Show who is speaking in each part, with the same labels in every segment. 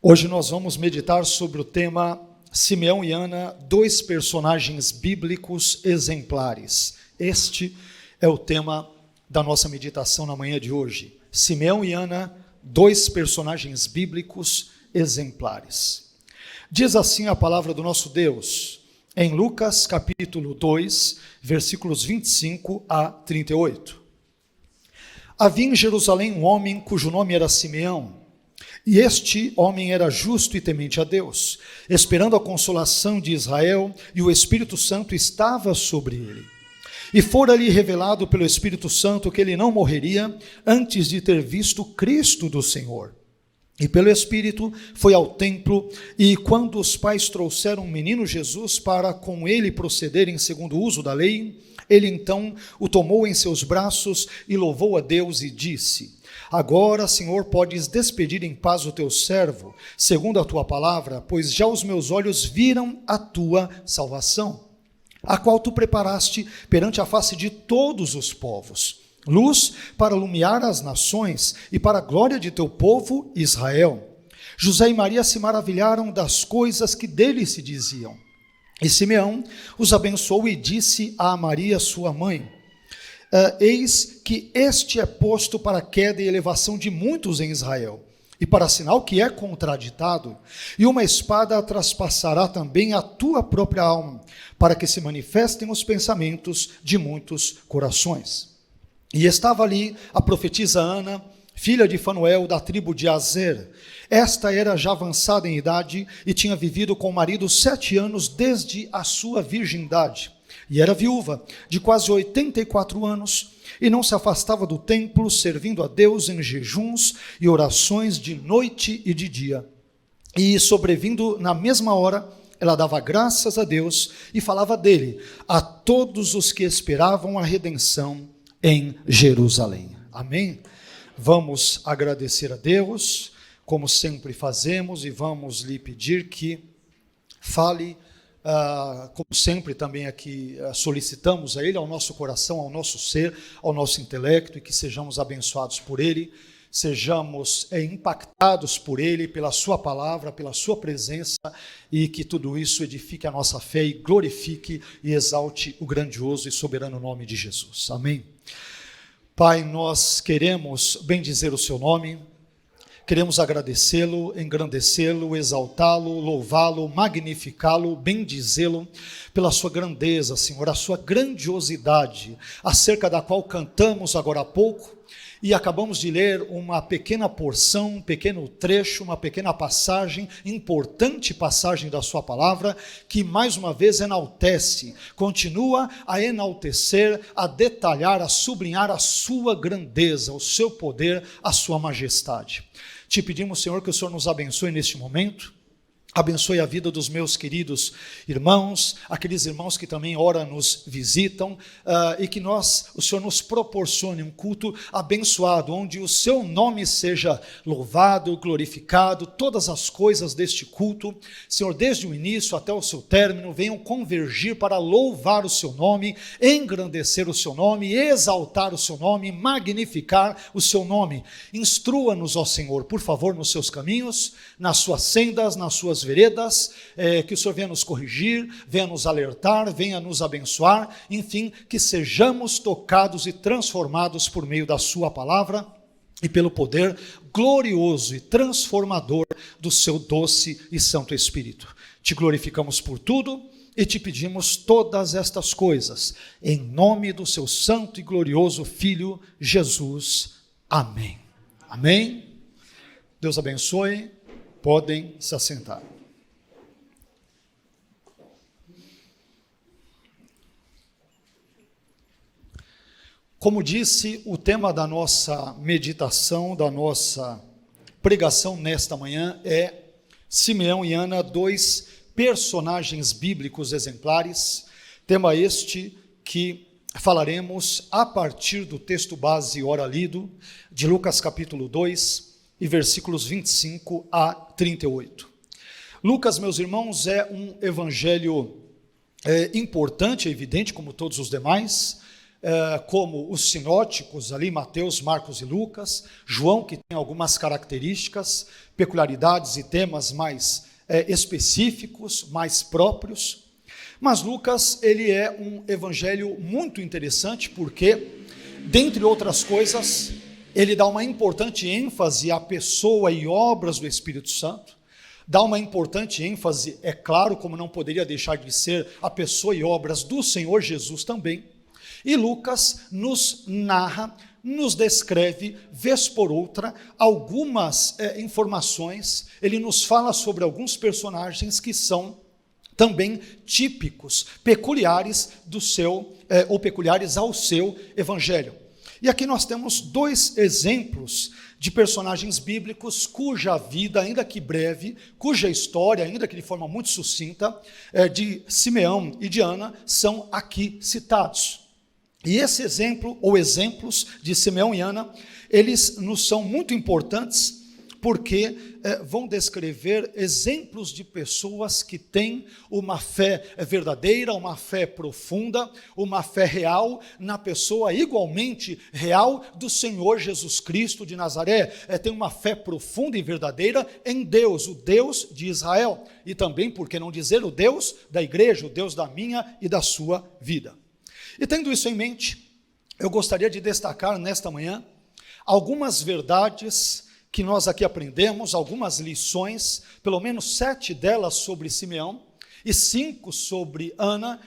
Speaker 1: Hoje nós vamos meditar sobre o tema Simeão e Ana, dois personagens bíblicos exemplares. Este é o tema da nossa meditação na manhã de hoje. Simeão e Ana, dois personagens bíblicos exemplares. Diz assim a palavra do nosso Deus, em Lucas capítulo 2, versículos 25 a 38. Havia em Jerusalém um homem cujo nome era Simeão. E este homem era justo e temente a Deus, esperando a consolação de Israel, e o Espírito Santo estava sobre ele. E fora-lhe revelado pelo Espírito Santo que ele não morreria antes de ter visto Cristo do Senhor. E pelo Espírito foi ao templo, e quando os pais trouxeram o menino Jesus para com ele procederem segundo o uso da lei, ele então o tomou em seus braços e louvou a Deus e disse: Agora, Senhor, podes despedir em paz o teu servo, segundo a tua palavra, pois já os meus olhos viram a tua salvação, a qual tu preparaste perante a face de todos os povos, luz para iluminar as nações e para a glória de teu povo Israel. José e Maria se maravilharam das coisas que dele se diziam. E Simeão os abençoou e disse a Maria, sua mãe: Eis que este é posto para a queda e elevação de muitos em Israel, e para sinal que é contraditado, e uma espada traspassará também a tua própria alma, para que se manifestem os pensamentos de muitos corações. E estava ali a profetisa Ana, filha de Fanuel, da tribo de Aser. Esta era já avançada em idade e tinha vivido com o marido 7 anos desde a sua virgindade. E era viúva, de quase 84 anos, e não se afastava do templo, servindo a Deus em jejuns e orações de noite e de dia. E sobrevindo na mesma hora, ela dava graças a Deus e falava dele a todos os que esperavam a redenção em Jerusalém. Amém? Vamos agradecer a Deus, como sempre fazemos, e vamos lhe pedir que fale, como sempre também aqui solicitamos a Ele, ao nosso coração, ao nosso ser, ao nosso intelecto, e que sejamos abençoados por Ele, sejamos impactados por Ele, pela Sua palavra, pela Sua presença, e que tudo isso edifique a nossa fé e glorifique e exalte o grandioso e soberano nome de Jesus. Amém? Pai, nós queremos bendizer o Seu nome, queremos agradecê-lo, engrandecê-lo, exaltá-lo, louvá-lo, magnificá-lo, bendizê-lo pela sua grandeza, Senhor, a sua grandiosidade, acerca da qual cantamos agora há pouco, e acabamos de ler uma pequena porção, um pequeno trecho, uma pequena passagem, importante passagem da sua palavra, que mais uma vez enaltece, continua a enaltecer, a detalhar, a sublinhar a sua grandeza, o seu poder, a sua majestade. Te pedimos, Senhor, que o Senhor nos abençoe neste momento, abençoe a vida dos meus queridos irmãos, aqueles irmãos que também ora nos visitam, e que o Senhor nos proporcione um culto abençoado, onde o seu nome seja louvado, glorificado, todas as coisas deste culto, Senhor, desde o início até o seu término, venham convergir para louvar o seu nome, engrandecer o seu nome, exaltar o seu nome, magnificar o seu nome. Instrua-nos, ó Senhor, por favor, nos seus caminhos, nas suas sendas, nas suas veredas, que o Senhor venha nos corrigir, venha nos alertar, venha nos abençoar, enfim, que sejamos tocados e transformados por meio da sua palavra e pelo poder glorioso e transformador do seu doce e santo Espírito. Te glorificamos por tudo e te pedimos todas estas coisas, em nome do seu santo e glorioso Filho Jesus. Amém. Amém. Deus abençoe. Podem se assentar. Como disse, o tema da nossa meditação, da nossa pregação nesta manhã é Simeão e Ana, dois personagens bíblicos exemplares. Tema este que falaremos a partir do texto base ora lido, de Lucas capítulo 2, e versículos 25 a 38. Lucas, meus irmãos, é um evangelho importante, é evidente, como todos os demais, como os sinóticos ali, Mateus, Marcos e Lucas, João, que tem algumas características, peculiaridades e temas mais específicos, mais próprios, mas Lucas, ele é um evangelho muito interessante, porque, dentre outras coisas, ele dá uma importante ênfase à pessoa e obras do Espírito Santo, dá uma importante ênfase, é claro, como não poderia deixar de ser, a pessoa e obras do Senhor Jesus também. E Lucas nos narra, nos descreve, vez por outra, algumas informações. Ele nos fala sobre alguns personagens que são também típicos, peculiares do seu, ou peculiares ao seu evangelho. E aqui nós temos dois exemplos de personagens bíblicos cuja vida, ainda que breve, cuja história, ainda que de forma muito sucinta, de Simeão e de Ana, são aqui citados. E esse exemplo, ou exemplos de Simeão e Ana, eles nos são muito importantes, porque vão descrever exemplos de pessoas que têm uma fé verdadeira, uma fé profunda, uma fé real na pessoa igualmente real do Senhor Jesus Cristo de Nazaré. Tem uma fé profunda e verdadeira em Deus, o Deus de Israel, e também, por que não dizer, o Deus da igreja, o Deus da minha e da sua vida. E tendo isso em mente, eu gostaria de destacar nesta manhã algumas verdades que nós aqui aprendemos, algumas lições, pelo menos 7 delas sobre Simeão e 5 sobre Ana,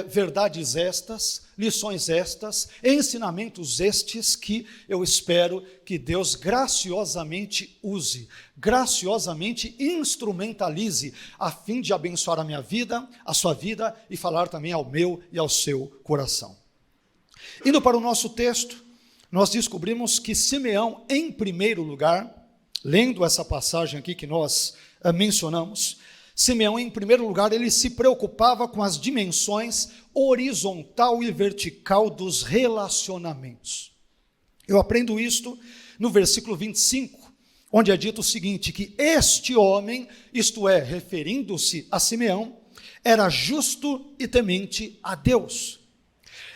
Speaker 1: verdades estas, lições estas, ensinamentos estes que eu espero que Deus graciosamente use, graciosamente instrumentalize, a fim de abençoar a minha vida, a sua vida e falar também ao meu e ao seu coração. Indo para o nosso texto, nós descobrimos que Simeão, em primeiro lugar, lendo essa passagem aqui que nós mencionamos, Simeão, em primeiro lugar, ele se preocupava com as dimensões horizontal e vertical dos relacionamentos. Eu aprendo isto no versículo 25, onde é dito o seguinte, que este homem, isto é, referindo-se a Simeão, era justo e temente a Deus.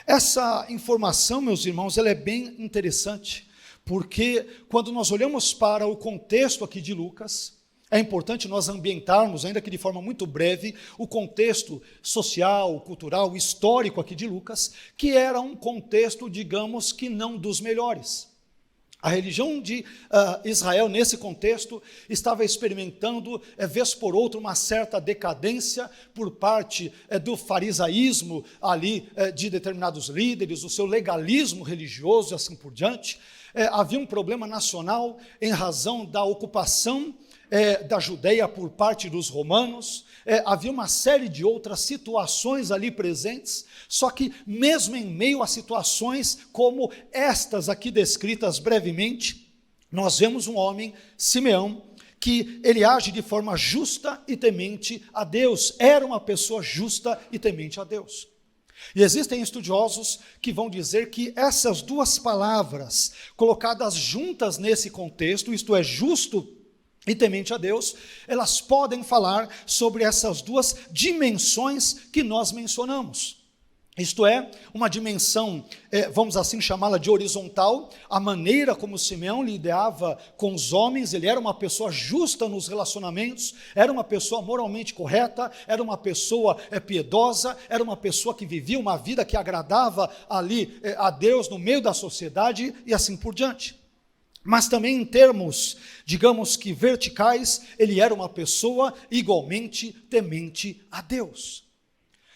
Speaker 1: Essa informação, meus irmãos, ela é bem interessante, porque quando nós olhamos para o contexto aqui de Lucas, é importante nós ambientarmos, ainda que de forma muito breve, o contexto social, cultural, histórico aqui de Lucas, que era um contexto, digamos, que não dos melhores. A religião de Israel, nesse contexto, estava experimentando, vez por outra, uma certa decadência por parte do farisaísmo ali de determinados líderes, o seu legalismo religioso e assim por diante. Havia um problema nacional em razão da ocupação da Judeia por parte dos romanos, havia uma série de outras situações ali presentes, só que mesmo em meio a situações como estas aqui descritas brevemente, nós vemos um homem, Simeão, que ele age de forma justa e temente a Deus, era uma pessoa justa e temente a Deus. E existem estudiosos que vão dizer que essas duas palavras, colocadas juntas nesse contexto, isto é, justo e temente a Deus, elas podem falar sobre essas duas dimensões que nós mencionamos. Isto é, uma dimensão, vamos assim chamá-la de horizontal, a maneira como Simeão lidava com os homens, ele era uma pessoa justa nos relacionamentos, era uma pessoa moralmente correta, era uma pessoa piedosa, era uma pessoa que vivia uma vida que agradava ali a Deus no meio da sociedade e assim por diante. Mas também em termos, digamos que verticais, ele era uma pessoa igualmente temente a Deus.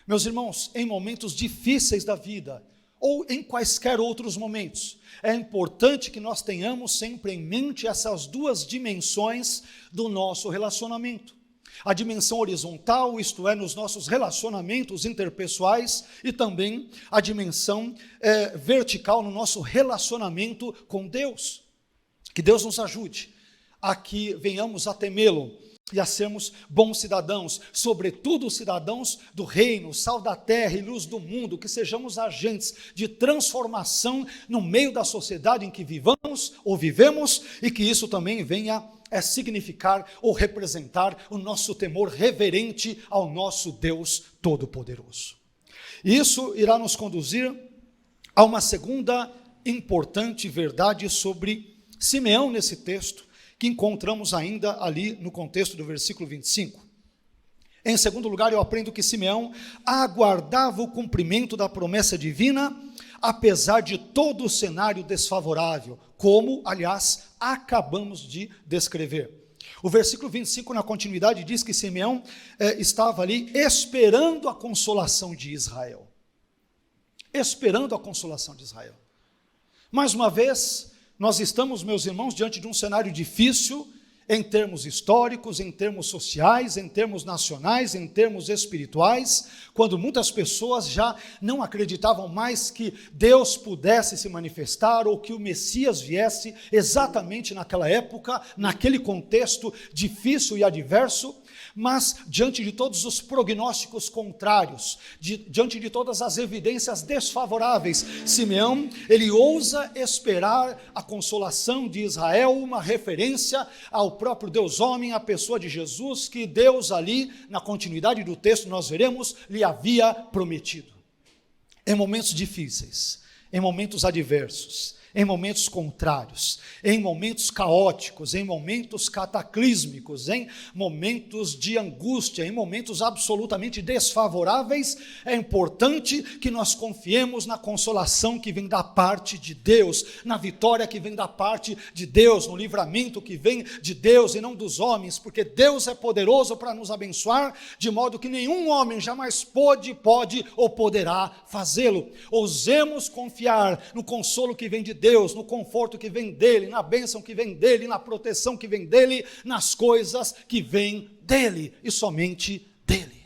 Speaker 1: Meus irmãos, em momentos difíceis da vida, ou em quaisquer outros momentos, é importante que nós tenhamos sempre em mente essas duas dimensões do nosso relacionamento. A dimensão horizontal, isto é, nos nossos relacionamentos interpessoais, e também a dimensão vertical no nosso relacionamento com Deus. Que Deus nos ajude a que venhamos a temê-lo e a sermos bons cidadãos, sobretudo cidadãos do reino, sal da terra e luz do mundo, que sejamos agentes de transformação no meio da sociedade em que vivamos ou vivemos, e que isso também venha significar ou representar o nosso temor reverente ao nosso Deus Todo-Poderoso. Isso irá nos conduzir Há uma segunda importante verdade sobre Simeão nesse texto, que encontramos ainda ali no contexto do versículo 25. Em segundo lugar, eu aprendo que Simeão aguardava o cumprimento da promessa divina, apesar de todo o cenário desfavorável, como, aliás, acabamos de descrever. O versículo 25, na continuidade, diz que Simeão estava ali esperando a consolação de Israel. Esperando a consolação de Israel. Mais uma vez, nós estamos, meus irmãos, diante de um cenário difícil, em termos históricos, em termos sociais, em termos nacionais, em termos espirituais, quando muitas pessoas já não acreditavam mais que Deus pudesse se manifestar ou que o Messias viesse exatamente naquela época, naquele contexto difícil e adverso. Mas diante de todos os prognósticos contrários, diante de todas as evidências desfavoráveis, Simeão, ele ousa esperar a consolação de Israel, uma referência ao próprio Deus homem, a pessoa de Jesus, que Deus ali, na continuidade do texto nós veremos, lhe havia prometido. Em momentos difíceis, em momentos adversos, em momentos contrários, em momentos caóticos, em momentos cataclísmicos, em momentos de angústia, em momentos absolutamente desfavoráveis, é importante que nós confiemos na consolação que vem da parte de Deus, na vitória que vem da parte de Deus, no livramento que vem de Deus e não dos homens, porque Deus é poderoso para nos abençoar, de modo que nenhum homem jamais pode ou poderá fazê-lo. Ousemos confiar no consolo que vem de Deus, no conforto que vem dele, na bênção que vem dele, na proteção que vem dele, nas coisas que vêm dele e somente dele.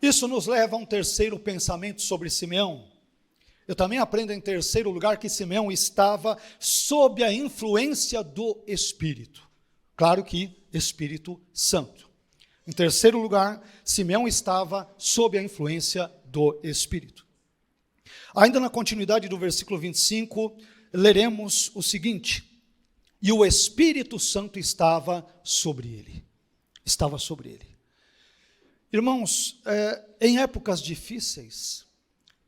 Speaker 1: Isso nos leva a um terceiro pensamento sobre Simeão. Eu também aprendo em terceiro lugar que Simeão estava sob a influência do Espírito. Claro que Espírito Santo. Em terceiro lugar, Simeão estava sob a influência do Espírito. Ainda na continuidade do versículo 25, leremos o seguinte: e o Espírito Santo estava sobre ele. Estava sobre ele. Irmãos, em épocas difíceis,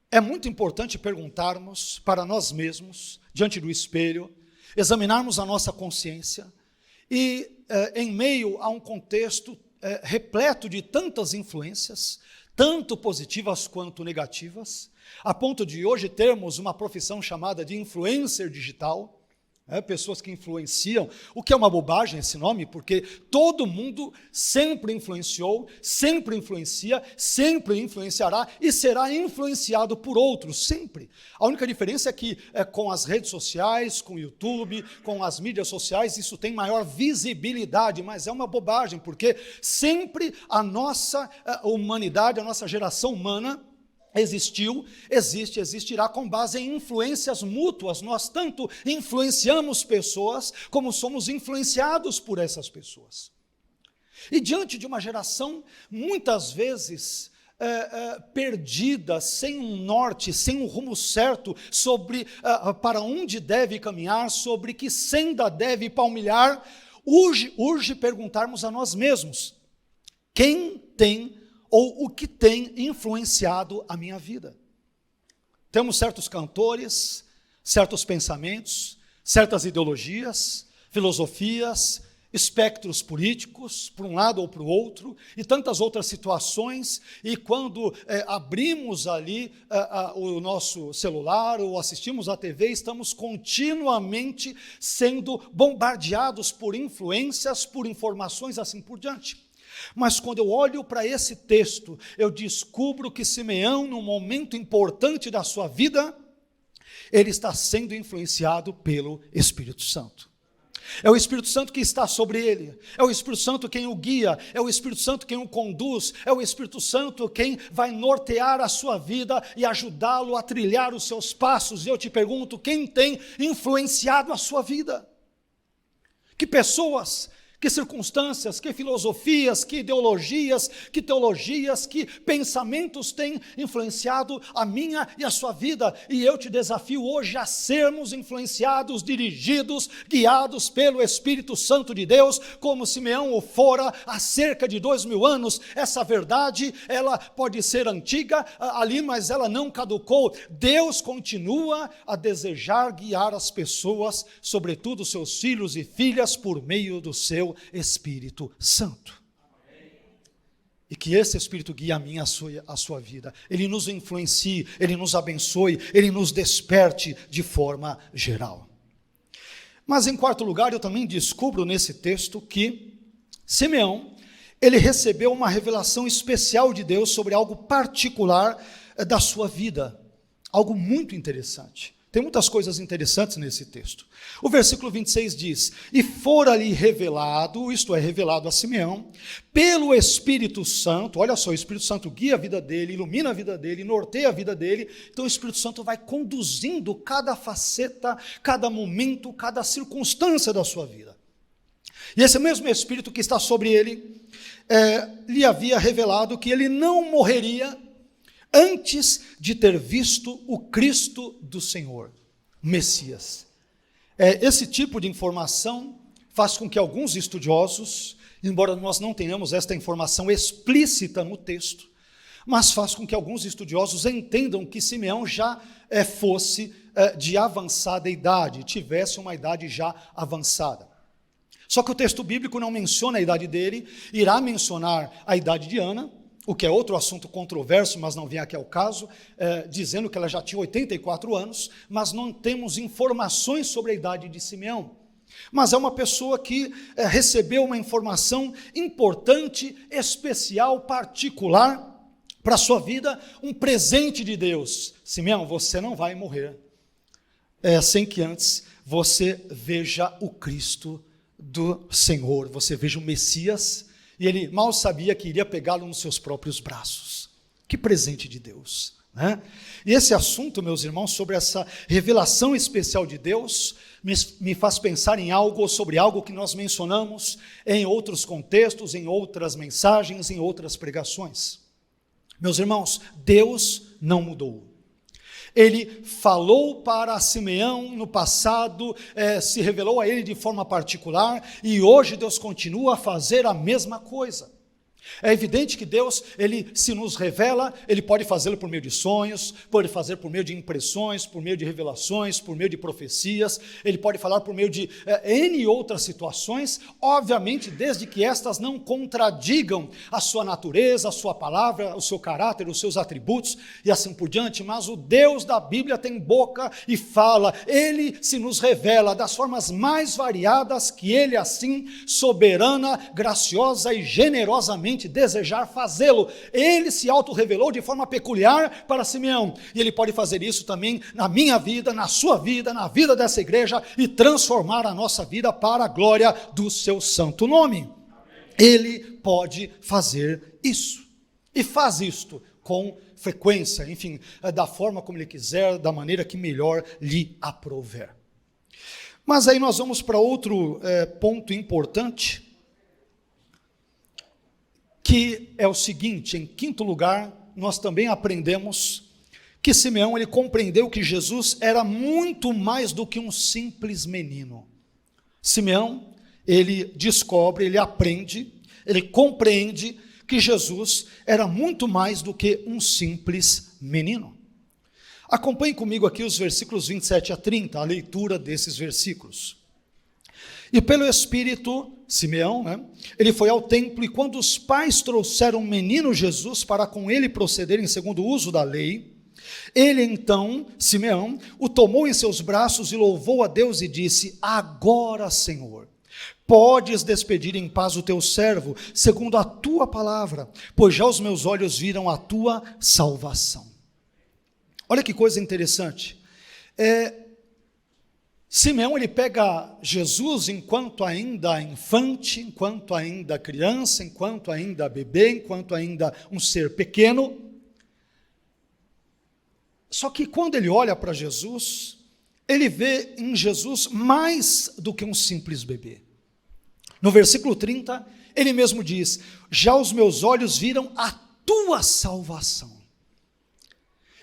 Speaker 1: é muito importante perguntarmos para nós mesmos, diante do espelho, examinarmos a nossa consciência e, em meio a um contexto repleto de tantas influências, tanto positivas quanto negativas, a ponto de hoje termos uma profissão chamada de influencer digital, pessoas que influenciam, o que é uma bobagem esse nome, porque todo mundo sempre influenciou, sempre influencia, sempre influenciará e será influenciado por outros, sempre. A única diferença é que com as redes sociais, com o YouTube, com as mídias sociais, isso tem maior visibilidade, mas é uma bobagem, porque sempre a nossa humanidade, a nossa geração humana, existiu, existe, existirá com base em influências mútuas. Nós tanto influenciamos pessoas, como somos influenciados por essas pessoas. E diante de uma geração, muitas vezes, perdida, sem um norte, sem um rumo certo, sobre para onde deve caminhar, sobre que senda deve palmilhar, urge perguntarmos a nós mesmos, quem tem ou o que tem influenciado a minha vida? Temos certos cantores, certos pensamentos, certas ideologias, filosofias, espectros políticos, para um lado ou para o outro, e tantas outras situações, e quando abrimos ali o nosso celular ou assistimos à TV, estamos continuamente sendo bombardeados por influências, por informações, assim por diante. Mas quando eu olho para esse texto, eu descubro que Simeão, num momento importante da sua vida, ele está sendo influenciado pelo Espírito Santo. É o Espírito Santo que está sobre ele, é o Espírito Santo quem o guia, é o Espírito Santo quem o conduz, é o Espírito Santo quem vai nortear a sua vida e ajudá-lo a trilhar os seus passos. E eu te pergunto, quem tem influenciado a sua vida? Que pessoas, que circunstâncias, que filosofias, que ideologias, que teologias, que pensamentos têm influenciado a minha e a sua vida. E eu te desafio hoje a sermos influenciados, dirigidos, guiados pelo Espírito Santo de Deus, como Simeão o fora há cerca de 2000 anos. Essa verdade, ela pode ser antiga ali, mas ela não caducou. Deus continua a desejar guiar as pessoas, sobretudo seus filhos e filhas, por meio do seu Espírito Santo. E que esse Espírito guie a minha, a sua vida. Ele nos influencie, Ele nos abençoe, Ele nos desperte de forma geral. Mas em quarto lugar, eu também descubro nesse texto que Simeão, ele recebeu uma revelação especial de Deus sobre algo particular da sua vida. Algo muito interessante. Tem muitas coisas interessantes nesse texto. O versículo 26 diz: e fora-lhe revelado, isto é, revelado a Simeão, pelo Espírito Santo. Olha só, o Espírito Santo guia a vida dele, ilumina a vida dele, norteia a vida dele. Então o Espírito Santo vai conduzindo cada faceta, cada momento, cada circunstância da sua vida. E esse mesmo Espírito que está sobre ele, lhe havia revelado que ele não morreria antes de ter visto o Cristo do Senhor, Messias. Esse tipo de informação faz com que alguns estudiosos, embora nós não tenhamos esta informação explícita no texto, mas faz com que alguns estudiosos entendam que Simeão já fosse de avançada idade, tivesse uma idade já avançada. Só que o texto bíblico não menciona a idade dele, irá mencionar a idade de Ana, o que é outro assunto controverso, mas não vem aqui ao caso, dizendo que ela já tinha 84 anos, mas não temos informações sobre a idade de Simeão. Mas é uma pessoa que recebeu uma informação importante, especial, particular para a sua vida, um presente de Deus. Simeão, você não vai morrer sem que antes você veja o Cristo do Senhor, você veja o Messias. E ele mal sabia que iria pegá-lo nos seus próprios braços. Que presente de Deus, né? E esse assunto, meus irmãos, sobre essa revelação especial de Deus, me faz pensar em algo, sobre algo que nós mencionamos em outros contextos, em outras mensagens, em outras pregações. Meus irmãos, Deus não mudou. Ele falou para Simeão no passado, se revelou a ele de forma particular, e hoje Deus continua a fazer a mesma coisa. É evidente que Deus, Ele se nos revela, Ele pode fazê-lo por meio de sonhos, pode fazer por meio de impressões, por meio de revelações, por meio de profecias, Ele pode falar por meio de N outras situações, obviamente desde que estas não contradigam a sua natureza, a sua palavra, o seu caráter, os seus atributos e assim por diante. Mas o Deus da Bíblia tem boca e fala, Ele se nos revela das formas mais variadas que Ele assim, soberana, graciosa e generosamente desejar fazê-lo. Ele se auto-revelou de forma peculiar para Simeão, e Ele pode fazer isso também na minha vida, na sua vida, na vida dessa igreja, e transformar a nossa vida para a glória do seu santo nome. Ele pode fazer isso, e faz isto com frequência, enfim, da forma como Ele quiser, da maneira que melhor lhe aprouver. Mas aí nós vamos para outro ponto importante, que é o seguinte: em quinto lugar, nós também aprendemos que Simeão, ele compreendeu que Jesus era muito mais do que um simples menino. Simeão, ele descobre, ele aprende, ele compreende que Jesus era muito mais do que um simples menino. Acompanhe comigo aqui os versículos 27 a 30, a leitura desses versículos. E pelo Espírito, Simeão, ele foi ao templo, e quando os pais trouxeram o menino Jesus para com ele procederem segundo o uso da lei, ele então, Simeão, o tomou em seus braços e louvou a Deus e disse: agora, Senhor, podes despedir em paz o teu servo, segundo a tua palavra, pois já os meus olhos viram a tua salvação. Olha que coisa interessante. Simeão, ele pega Jesus enquanto ainda infante, enquanto ainda criança, enquanto ainda bebê, enquanto ainda um ser pequeno. Só que quando ele olha para Jesus, ele vê em Jesus mais do que um simples bebê. No versículo 30, ele mesmo diz: já os meus olhos viram a tua salvação.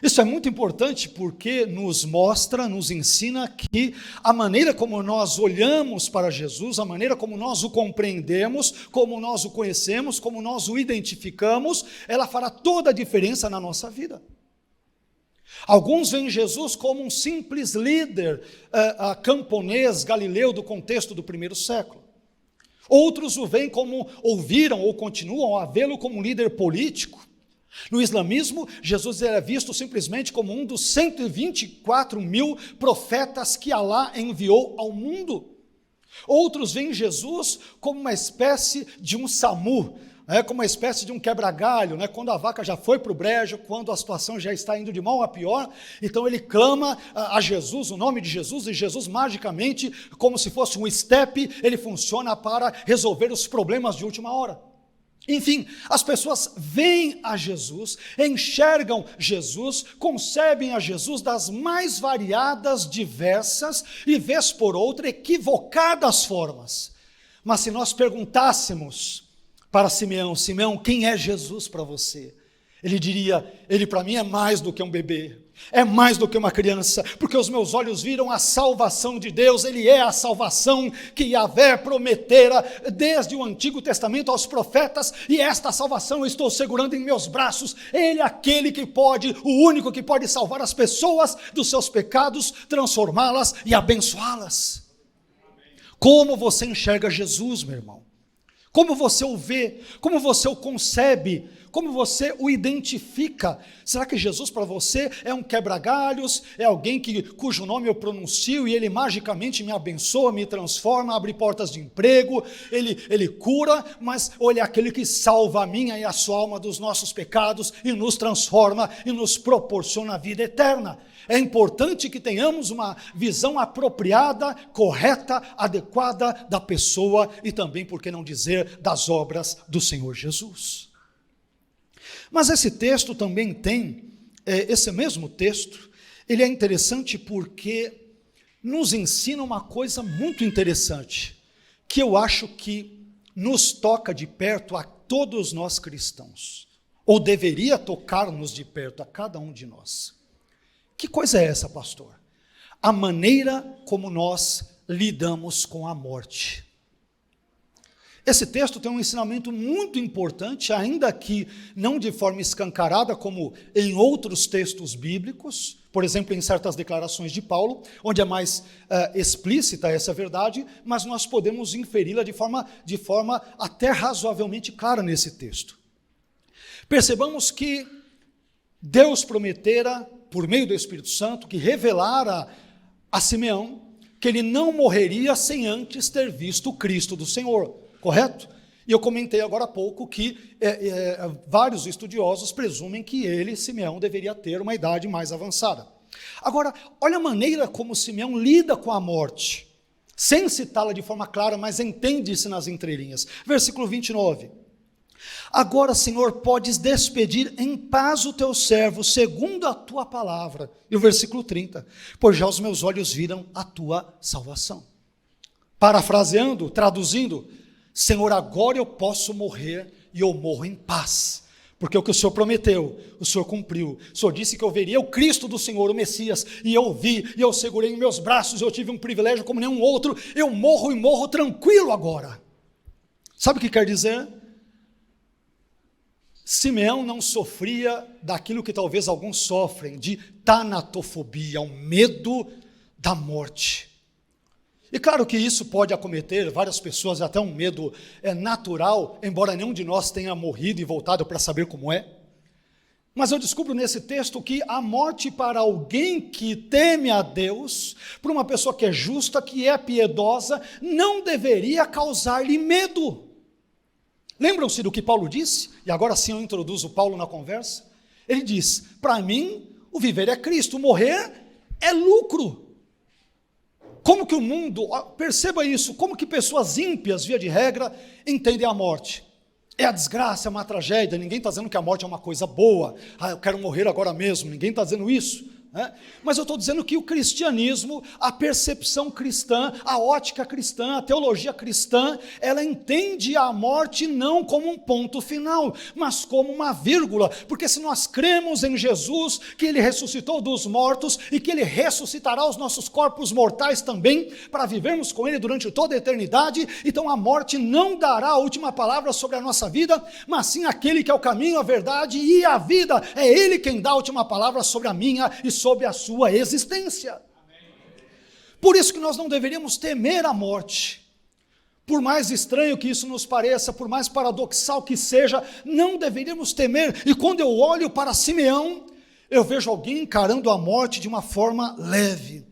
Speaker 1: Isso é muito importante porque nos mostra, nos ensina que a maneira como nós olhamos para Jesus, a maneira como nós o compreendemos, como nós o conhecemos, como nós o identificamos, ela fará toda a diferença na nossa vida. Alguns veem Jesus como um simples líder camponês, galileu do contexto do primeiro século. Outros o veem como, ouviram ou continuam a vê-lo como um líder político. No islamismo, Jesus era visto simplesmente como um dos 124 mil profetas que Alá enviou ao mundo. Outros veem Jesus como uma espécie de um SAMU, como uma espécie de um quebra-galho, quando a vaca já foi para o brejo, quando a situação já está indo de mal a pior, então ele clama a Jesus, o nome de Jesus, e Jesus magicamente, como se fosse um step, ele funciona para resolver os problemas de última hora. Enfim, as pessoas veem a Jesus, enxergam Jesus, concebem a Jesus das mais variadas, diversas e, vez por outra, equivocadas formas. Mas se nós perguntássemos para Simeão: Simeão, quem é Jesus para você? Ele diria: ele para mim é mais do que um bebê, é mais do que uma criança, porque os meus olhos viram a salvação de Deus. Ele é a salvação que Yahvé prometera desde o Antigo Testamento aos profetas, e esta salvação eu estou segurando em meus braços. Ele é aquele que pode, o único que pode salvar as pessoas dos seus pecados, transformá-las e abençoá-las. Como você enxerga Jesus, meu irmão? Como você o vê? Como você o concebe? Como você o identifica? Será que Jesus para você é um quebra-galhos? É alguém cujo nome eu pronuncio e ele magicamente me abençoa, me transforma, abre portas de emprego, ele cura, ou ele é aquele que salva a minha e a sua alma dos nossos pecados e nos transforma e nos proporciona a vida eterna? É importante que tenhamos uma visão apropriada, correta, adequada da pessoa e também, por que não dizer, das obras do Senhor Jesus. Mas esse texto também tem, esse mesmo texto, ele é interessante porque nos ensina uma coisa muito interessante, que eu acho que nos toca de perto a todos nós cristãos, ou deveria tocar-nos de perto a cada um de nós. Que coisa é essa, pastor? A maneira como nós lidamos com a morte. Esse texto tem um ensinamento muito importante, ainda que não de forma escancarada, como em outros textos bíblicos, por exemplo, em certas declarações de Paulo, onde é mais explícita essa verdade, mas nós podemos inferi-la de forma até razoavelmente clara nesse texto. Percebamos que Deus prometera, por meio do Espírito Santo, que revelara a Simeão que ele não morreria sem antes ter visto o Cristo do Senhor, correto? E eu comentei agora há pouco que vários estudiosos presumem que ele, Simeão, deveria ter uma idade mais avançada. Agora, olha a maneira como Simeão lida com a morte, sem citá-la de forma clara, mas entende-se nas entrelinhas. Versículo 29. Agora, Senhor, podes despedir em paz o teu servo, segundo a tua palavra. E o versículo 30, pois já os meus olhos viram a tua salvação. Parafraseando, traduzindo, Senhor, agora eu posso morrer e eu morro em paz, porque o que o Senhor prometeu, o Senhor cumpriu. O Senhor disse que eu veria o Cristo do Senhor, o Messias, e eu vi, e eu segurei em meus braços, eu tive um privilégio como nenhum outro, eu morro e morro tranquilo agora. Sabe o que quer dizer? Simeão não sofria daquilo que talvez alguns sofrem, de tanatofobia, um medo da morte. E claro que isso pode acometer várias pessoas, até um medo natural, embora nenhum de nós tenha morrido e voltado para saber como é. Mas eu descubro nesse texto que a morte para alguém que teme a Deus, para uma pessoa que é justa, que é piedosa, não deveria causar-lhe medo. Lembram-se do que Paulo disse? E agora sim eu introduzo Paulo na conversa. Ele diz, para mim o viver é Cristo, o morrer é lucro. Como que o mundo, perceba isso, como que pessoas ímpias, via de regra, entendem a morte? É a desgraça, é uma tragédia, ninguém está dizendo que a morte é uma coisa boa, eu quero morrer agora mesmo, ninguém está dizendo isso, né? Mas eu estou dizendo que o cristianismo, a percepção cristã, a ótica cristã, a teologia cristã, ela entende a morte não como um ponto final, mas como uma vírgula, porque se nós cremos em Jesus, que Ele ressuscitou dos mortos e que Ele ressuscitará os nossos corpos mortais também, para vivermos com Ele durante toda a eternidade, então a morte não dará a última palavra sobre a nossa vida, mas sim aquele que é o caminho, a verdade e a vida, é Ele quem dá a última palavra sobre a minha e sobre a sua existência. Por isso que nós não deveríamos temer a morte. Por mais estranho que isso nos pareça, por mais paradoxal que seja, não deveríamos temer. E quando eu olho para Simeão, eu vejo alguém encarando a morte de uma forma leve,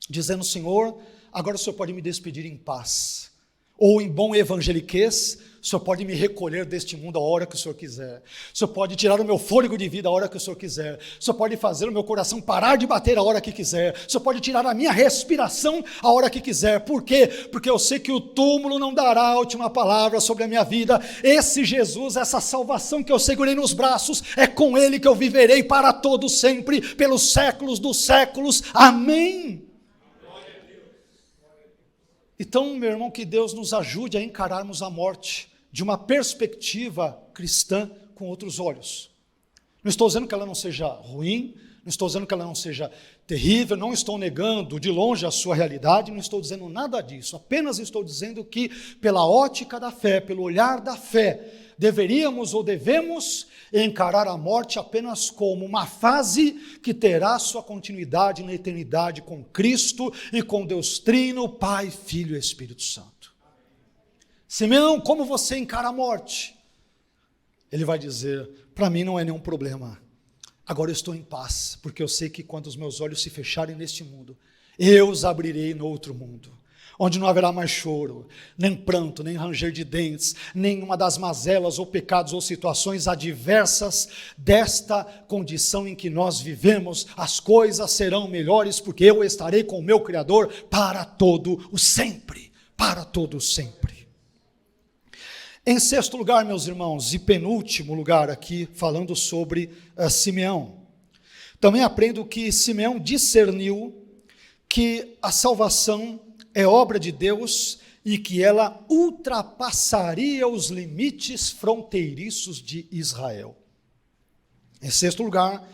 Speaker 1: dizendo: Senhor, agora o Senhor pode me despedir em paz. Ou em bom evangeliquez, o Senhor pode me recolher deste mundo a hora que o Senhor quiser. O Senhor pode tirar o meu fôlego de vida a hora que o Senhor quiser. O Senhor pode fazer o meu coração parar de bater a hora que quiser. O Senhor pode tirar a minha respiração a hora que quiser. Por quê? Porque eu sei que o túmulo não dará a última palavra sobre a minha vida. Esse Jesus, essa salvação que eu segurei nos braços, é com Ele que eu viverei para todo sempre, pelos séculos dos séculos. Amém. Então, meu irmão, que Deus nos ajude a encararmos a morte de uma perspectiva cristã com outros olhos. Não estou dizendo que ela não seja ruim, não estou dizendo que ela não seja terrível, não estou negando de longe a sua realidade, não estou dizendo nada disso, apenas estou dizendo que pela ótica da fé, pelo olhar da fé, deveríamos ou devemos encarar a morte apenas como uma fase que terá sua continuidade na eternidade com Cristo e com Deus Trino, Pai, Filho e Espírito Santo. Simeão, como você encara a morte? Ele vai dizer: para mim não é nenhum problema, agora eu estou em paz, porque eu sei que quando os meus olhos se fecharem neste mundo, eu os abrirei no outro mundo, onde não haverá mais choro, nem pranto, nem ranger de dentes, nenhuma das mazelas ou pecados ou situações adversas desta condição em que nós vivemos. As coisas serão melhores, porque eu estarei com o meu Criador para todo o sempre, para todo o sempre. Em sexto lugar, meus irmãos, e penúltimo lugar aqui, falando sobre Simeão, também aprendo que Simeão discerniu que a salvação é obra de Deus e que ela ultrapassaria os limites fronteiriços de Israel. Em sexto lugar,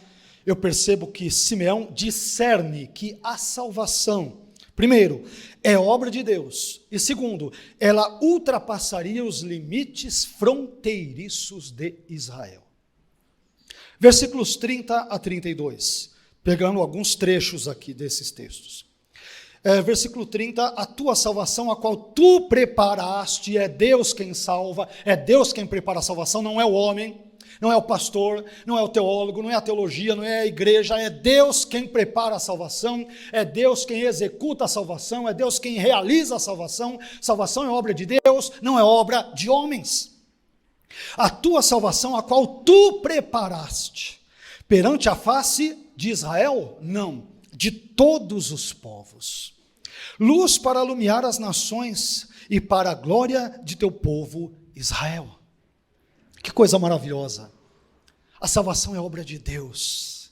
Speaker 1: eu percebo que Simeão discerne que a salvação, primeiro, é obra de Deus, e segundo, ela ultrapassaria os limites fronteiriços de Israel. Versículos 30 a 32, pegando alguns trechos aqui desses textos. Versículo 30, a tua salvação, a qual tu preparaste, é Deus quem salva, é Deus quem prepara a salvação, não é o homem, não é o pastor, não é o teólogo, não é a teologia, não é a igreja, é Deus quem prepara a salvação, é Deus quem executa a salvação, é Deus quem realiza a salvação. Salvação é obra de Deus, não é obra de homens. A tua salvação, a qual tu preparaste, perante a face de Israel? Não, de todos os povos, luz para alumiar as nações e para a glória de teu povo Israel. Que coisa maravilhosa! A salvação é obra de Deus.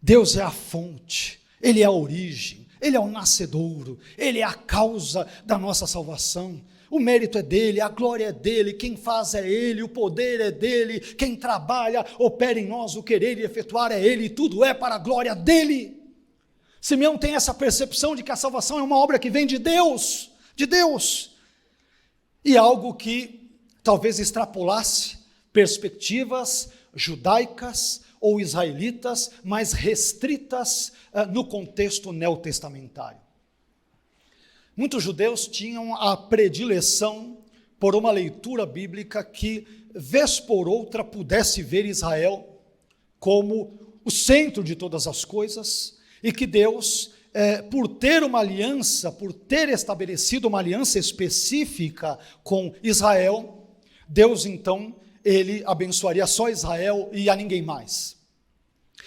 Speaker 1: Deus é a fonte, Ele é a origem, Ele é o nascedouro, Ele é a causa da nossa salvação. O mérito é dele, a glória é dele, quem faz é ele, o poder é dele, quem trabalha, opera em nós o querer e efetuar é ele, tudo é para a glória dele. Simeão tem essa percepção de que a salvação é uma obra que vem de Deus, e algo que talvez extrapolasse perspectivas judaicas ou israelitas, mais restritas no contexto neotestamentário. Muitos judeus tinham a predileção por uma leitura bíblica que, vez por outra, pudesse ver Israel como o centro de todas as coisas, e que Deus, por ter uma aliança, por ter estabelecido uma aliança específica com Israel, Deus então, ele abençoaria só Israel e a ninguém mais.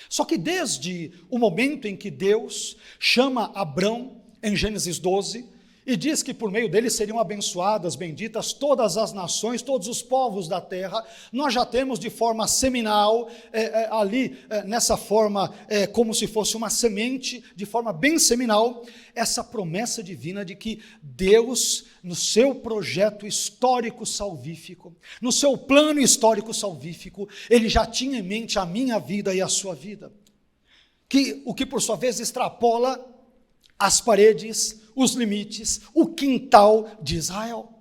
Speaker 1: Só que desde o momento em que Deus chama Abrão, em Gênesis 12, e diz que por meio dele seriam abençoadas, benditas todas as nações, todos os povos da terra. Nós já temos de forma seminal, nessa forma, como se fosse uma semente, de forma bem seminal, essa promessa divina de que Deus, no seu projeto histórico salvífico, no seu plano histórico salvífico, ele já tinha em mente a minha vida e a sua vida. O que por sua vez extrapola as paredes, os limites, o quintal de Israel.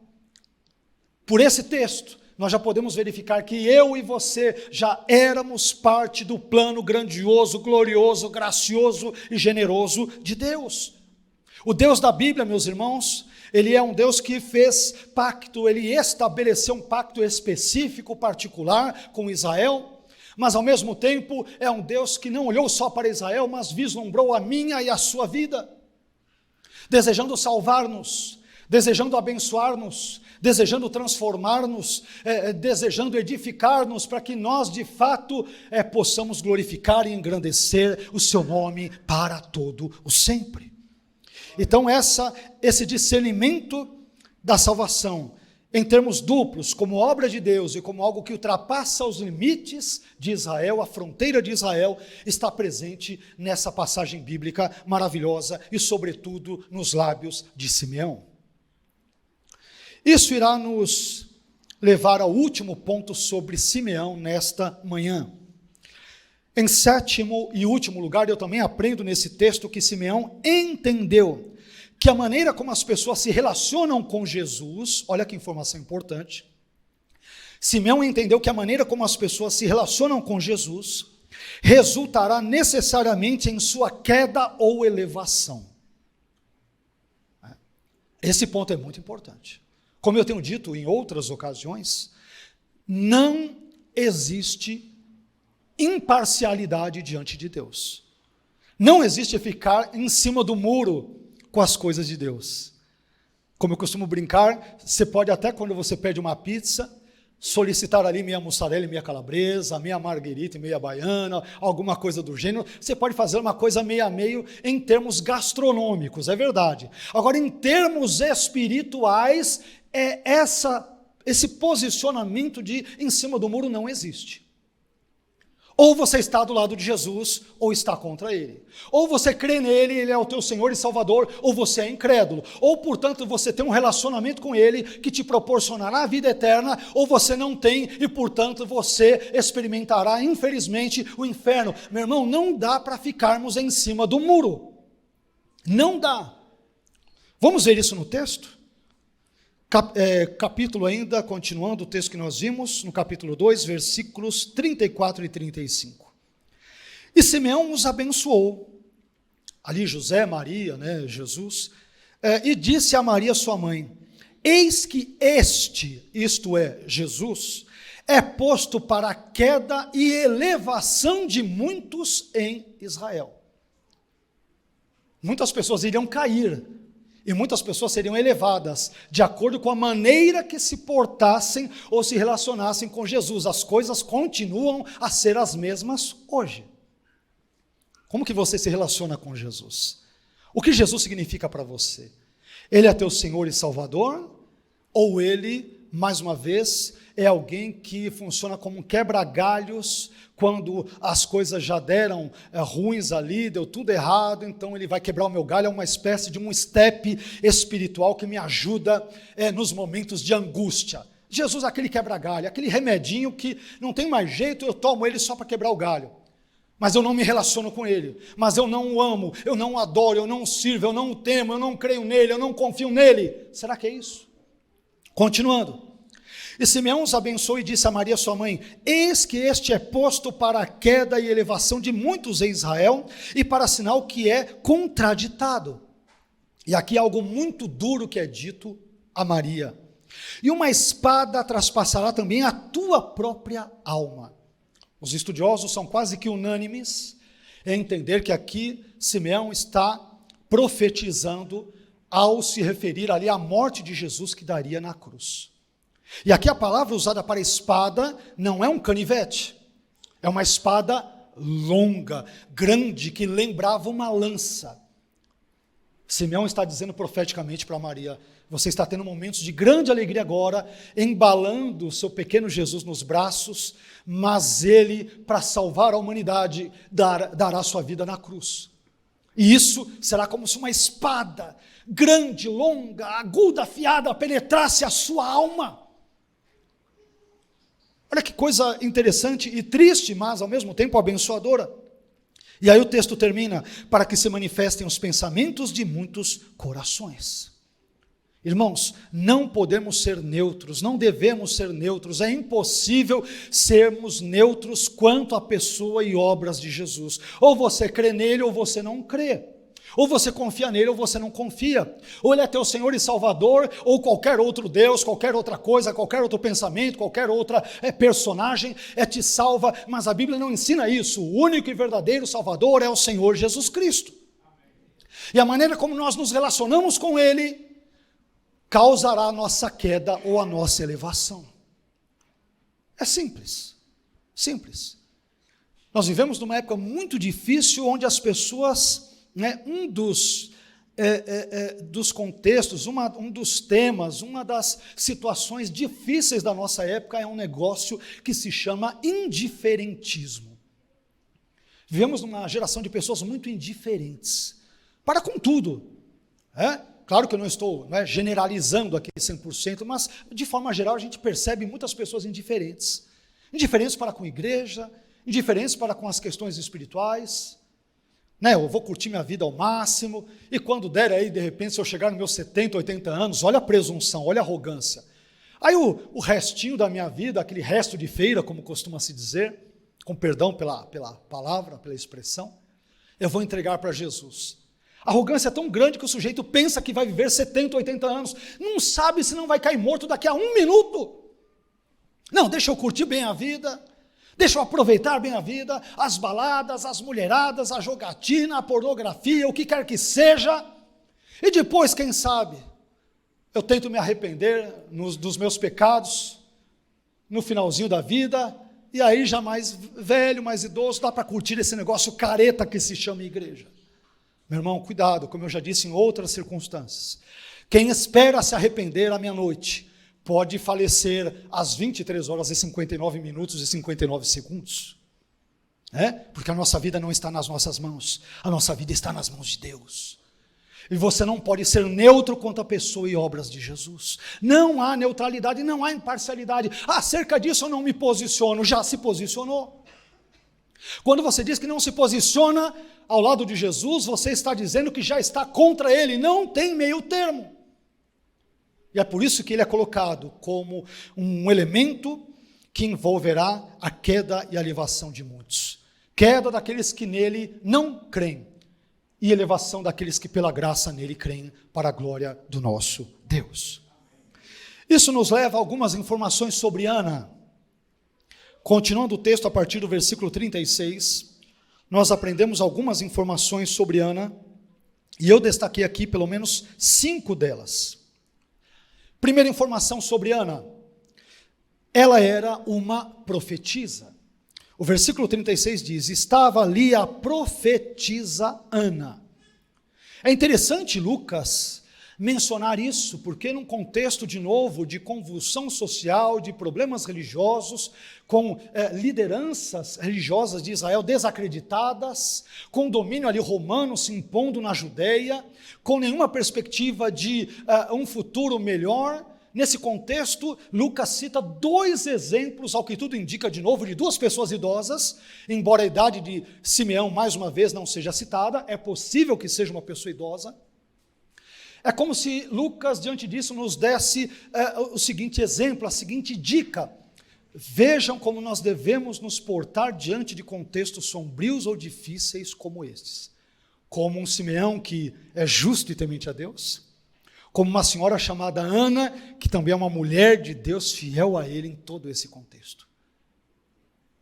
Speaker 1: Por esse texto, nós já podemos verificar que eu e você já éramos parte do plano grandioso, glorioso, gracioso e generoso de Deus. O Deus da Bíblia, meus irmãos, ele é um Deus que fez pacto, ele estabeleceu um pacto específico, particular com Israel, mas ao mesmo tempo é um Deus que não olhou só para Israel, mas vislumbrou a minha e a sua vida, desejando salvar-nos, desejando abençoar-nos, desejando transformar-nos, desejando edificar-nos, para que nós de fato possamos glorificar e engrandecer o seu nome para todo o sempre. Então esse discernimento da salvação, em termos duplos, como obra de Deus e como algo que ultrapassa os limites de Israel, a fronteira de Israel, está presente nessa passagem bíblica maravilhosa e sobretudo nos lábios de Simeão. Isso irá nos levar ao último ponto sobre Simeão nesta manhã. Em sétimo e último lugar, eu também aprendo nesse texto que Simeão entendeu que a maneira como as pessoas se relacionam com Jesus, olha que informação importante, Simeão entendeu que a maneira como as pessoas se relacionam com Jesus resultará necessariamente em sua queda ou elevação. Esse ponto é muito importante. Como eu tenho dito em outras ocasiões, não existe imparcialidade diante de Deus. Não existe ficar em cima do muro com as coisas de Deus. Como eu costumo brincar, você pode até, quando você pede uma pizza, solicitar ali meia mussarela e meia calabresa, meia marguerita e meia baiana, alguma coisa do gênero. Você pode fazer uma coisa meio a meio em termos gastronômicos, é verdade. Agora, em termos espirituais, esse posicionamento de em cima do muro não existe. Ou você está do lado de Jesus, ou está contra ele. Ou você crê nele, ele é o teu Senhor e Salvador, ou você é incrédulo. Ou, portanto, você tem um relacionamento com ele que te proporcionará a vida eterna, ou você não tem e, portanto, você experimentará, infelizmente, o inferno. Meu irmão, não dá para ficarmos em cima do muro. Não dá. Vamos ver isso no texto? Capítulo ainda, continuando o texto que nós vimos, no capítulo 2, versículos 34 e 35. E Simeão os abençoou, ali José, Maria, Jesus, e disse a Maria sua mãe, eis que isto é, Jesus, é posto para a queda e elevação de muitos em Israel. Muitas pessoas iriam cair, e muitas pessoas seriam elevadas, de acordo com a maneira que se portassem ou se relacionassem com Jesus. As coisas continuam a ser as mesmas hoje. Como que você se relaciona com Jesus? O que Jesus significa para você? Ele é teu Senhor e Salvador? Ou ele, mais uma vez, é alguém que funciona como um quebra-galhos, quando as coisas já deram ruins ali, deu tudo errado, então ele vai quebrar o meu galho, é uma espécie de um step espiritual que me ajuda nos momentos de angústia. Jesus é aquele quebra-galho, aquele remedinho que não tem mais jeito, eu tomo ele só para quebrar o galho, mas eu não me relaciono com ele, mas eu não o amo, eu não o adoro, eu não o sirvo, eu não o temo, eu não creio nele, eu não confio nele. Será que é isso? Continuando. E Simeão os abençoou e disse a Maria sua mãe, eis que este é posto para a queda e elevação de muitos em Israel, e para sinal que é contraditado. E aqui algo muito duro que é dito a Maria. E uma espada traspassará também a tua própria alma. Os estudiosos são quase que unânimes em entender que aqui Simeão está profetizando ao se referir ali à morte de Jesus que daria na cruz. E aqui a palavra usada para espada não é um canivete, é uma espada longa, grande, que lembrava uma lança. Simeão está dizendo profeticamente para Maria: você está tendo momentos de grande alegria agora, embalando o seu pequeno Jesus nos braços, mas ele, para salvar a humanidade, dará sua vida na cruz. E isso será como se uma espada grande, longa, aguda, afiada, penetrasse a sua alma. Olha que coisa interessante e triste, mas ao mesmo tempo abençoadora. E aí o texto termina: para que se manifestem os pensamentos de muitos corações. Irmãos, não podemos ser neutros, não devemos ser neutros, é impossível sermos neutros quanto à pessoa e obras de Jesus. Ou você crê nele ou você não crê. Ou você confia nele ou você não confia. Ou ele é teu Senhor e Salvador, ou qualquer outro Deus, qualquer outra coisa, qualquer outro pensamento, qualquer outra personagem te salva. Mas a Bíblia não ensina isso. O único e verdadeiro Salvador é o Senhor Jesus Cristo. E a maneira como nós nos relacionamos com ele causará a nossa queda ou a nossa elevação. É simples, simples. Nós vivemos numa época muito difícil, onde as pessoas, um dos contextos, um dos temas, uma das situações difíceis da nossa época é um negócio que se chama indiferentismo. Vivemos numa geração de pessoas muito indiferentes, para com tudo, Claro que eu não estou generalizando aqui 100%, mas de forma geral a gente percebe muitas pessoas indiferentes. Indiferentes para com a igreja, indiferentes para com as questões espirituais. Eu vou curtir minha vida ao máximo, e quando der aí, de repente, se eu chegar nos meus 70, 80 anos, olha a presunção, olha a arrogância. Aí o restinho da minha vida, aquele resto de feira, como costuma se dizer, com perdão pela palavra, pela expressão, eu vou entregar para Jesus. A arrogância é tão grande que o sujeito pensa que vai viver 70, 80 anos, não sabe se não vai cair morto daqui a 1 minuto. Não, deixa eu curtir bem a vida, deixa eu aproveitar bem a vida, as baladas, as mulheradas, a jogatina, a pornografia, o que quer que seja, e depois, quem sabe, eu tento me arrepender dos meus pecados, no finalzinho da vida, e aí já mais velho, mais idoso, dá para curtir esse negócio careta que se chama igreja. Meu irmão, cuidado, como eu já disse em outras circunstâncias. Quem espera se arrepender à meia-noite pode falecer às 23 horas e 59 minutos e 59 segundos. Porque a nossa vida não está nas nossas mãos, a nossa vida está nas mãos de Deus. E você não pode ser neutro quanto à pessoa e obras de Jesus. Não há neutralidade, não há imparcialidade. Acerca disso eu não me posiciono, já se posicionou. Quando você diz que não se posiciona ao lado de Jesus, você está dizendo que já está contra ele, não tem meio termo. E é por isso que ele é colocado como um elemento que envolverá a queda e a elevação de muitos. Queda daqueles que nele não creem, e elevação daqueles que pela graça nele creem, para a glória do nosso Deus. Isso nos leva a algumas informações sobre Ana. Continuando o texto a partir do versículo 36, nós aprendemos algumas informações sobre Ana, e eu destaquei aqui pelo menos 5 delas. Primeira informação sobre Ana: ela era uma profetisa. O versículo 36 diz: estava ali a profetisa Ana. É interessante Lucas mencionar isso, porque num contexto, de novo, de convulsão social, de problemas religiosos, com lideranças religiosas de Israel desacreditadas, com domínio ali romano se impondo na Judeia, com nenhuma perspectiva de um futuro melhor. Nesse contexto, Lucas cita 2 exemplos, ao que tudo indica, de novo, de 2 pessoas idosas, embora a idade de Simeão, mais uma vez, não seja citada, é possível que seja uma pessoa idosa. É como se Lucas, diante disso, nos desse o seguinte exemplo, a seguinte dica: vejam como nós devemos nos portar diante de contextos sombrios ou difíceis como estes. Como um Simeão que é justo e temente a Deus, como uma senhora chamada Ana, que também é uma mulher de Deus, fiel a ele em todo esse contexto.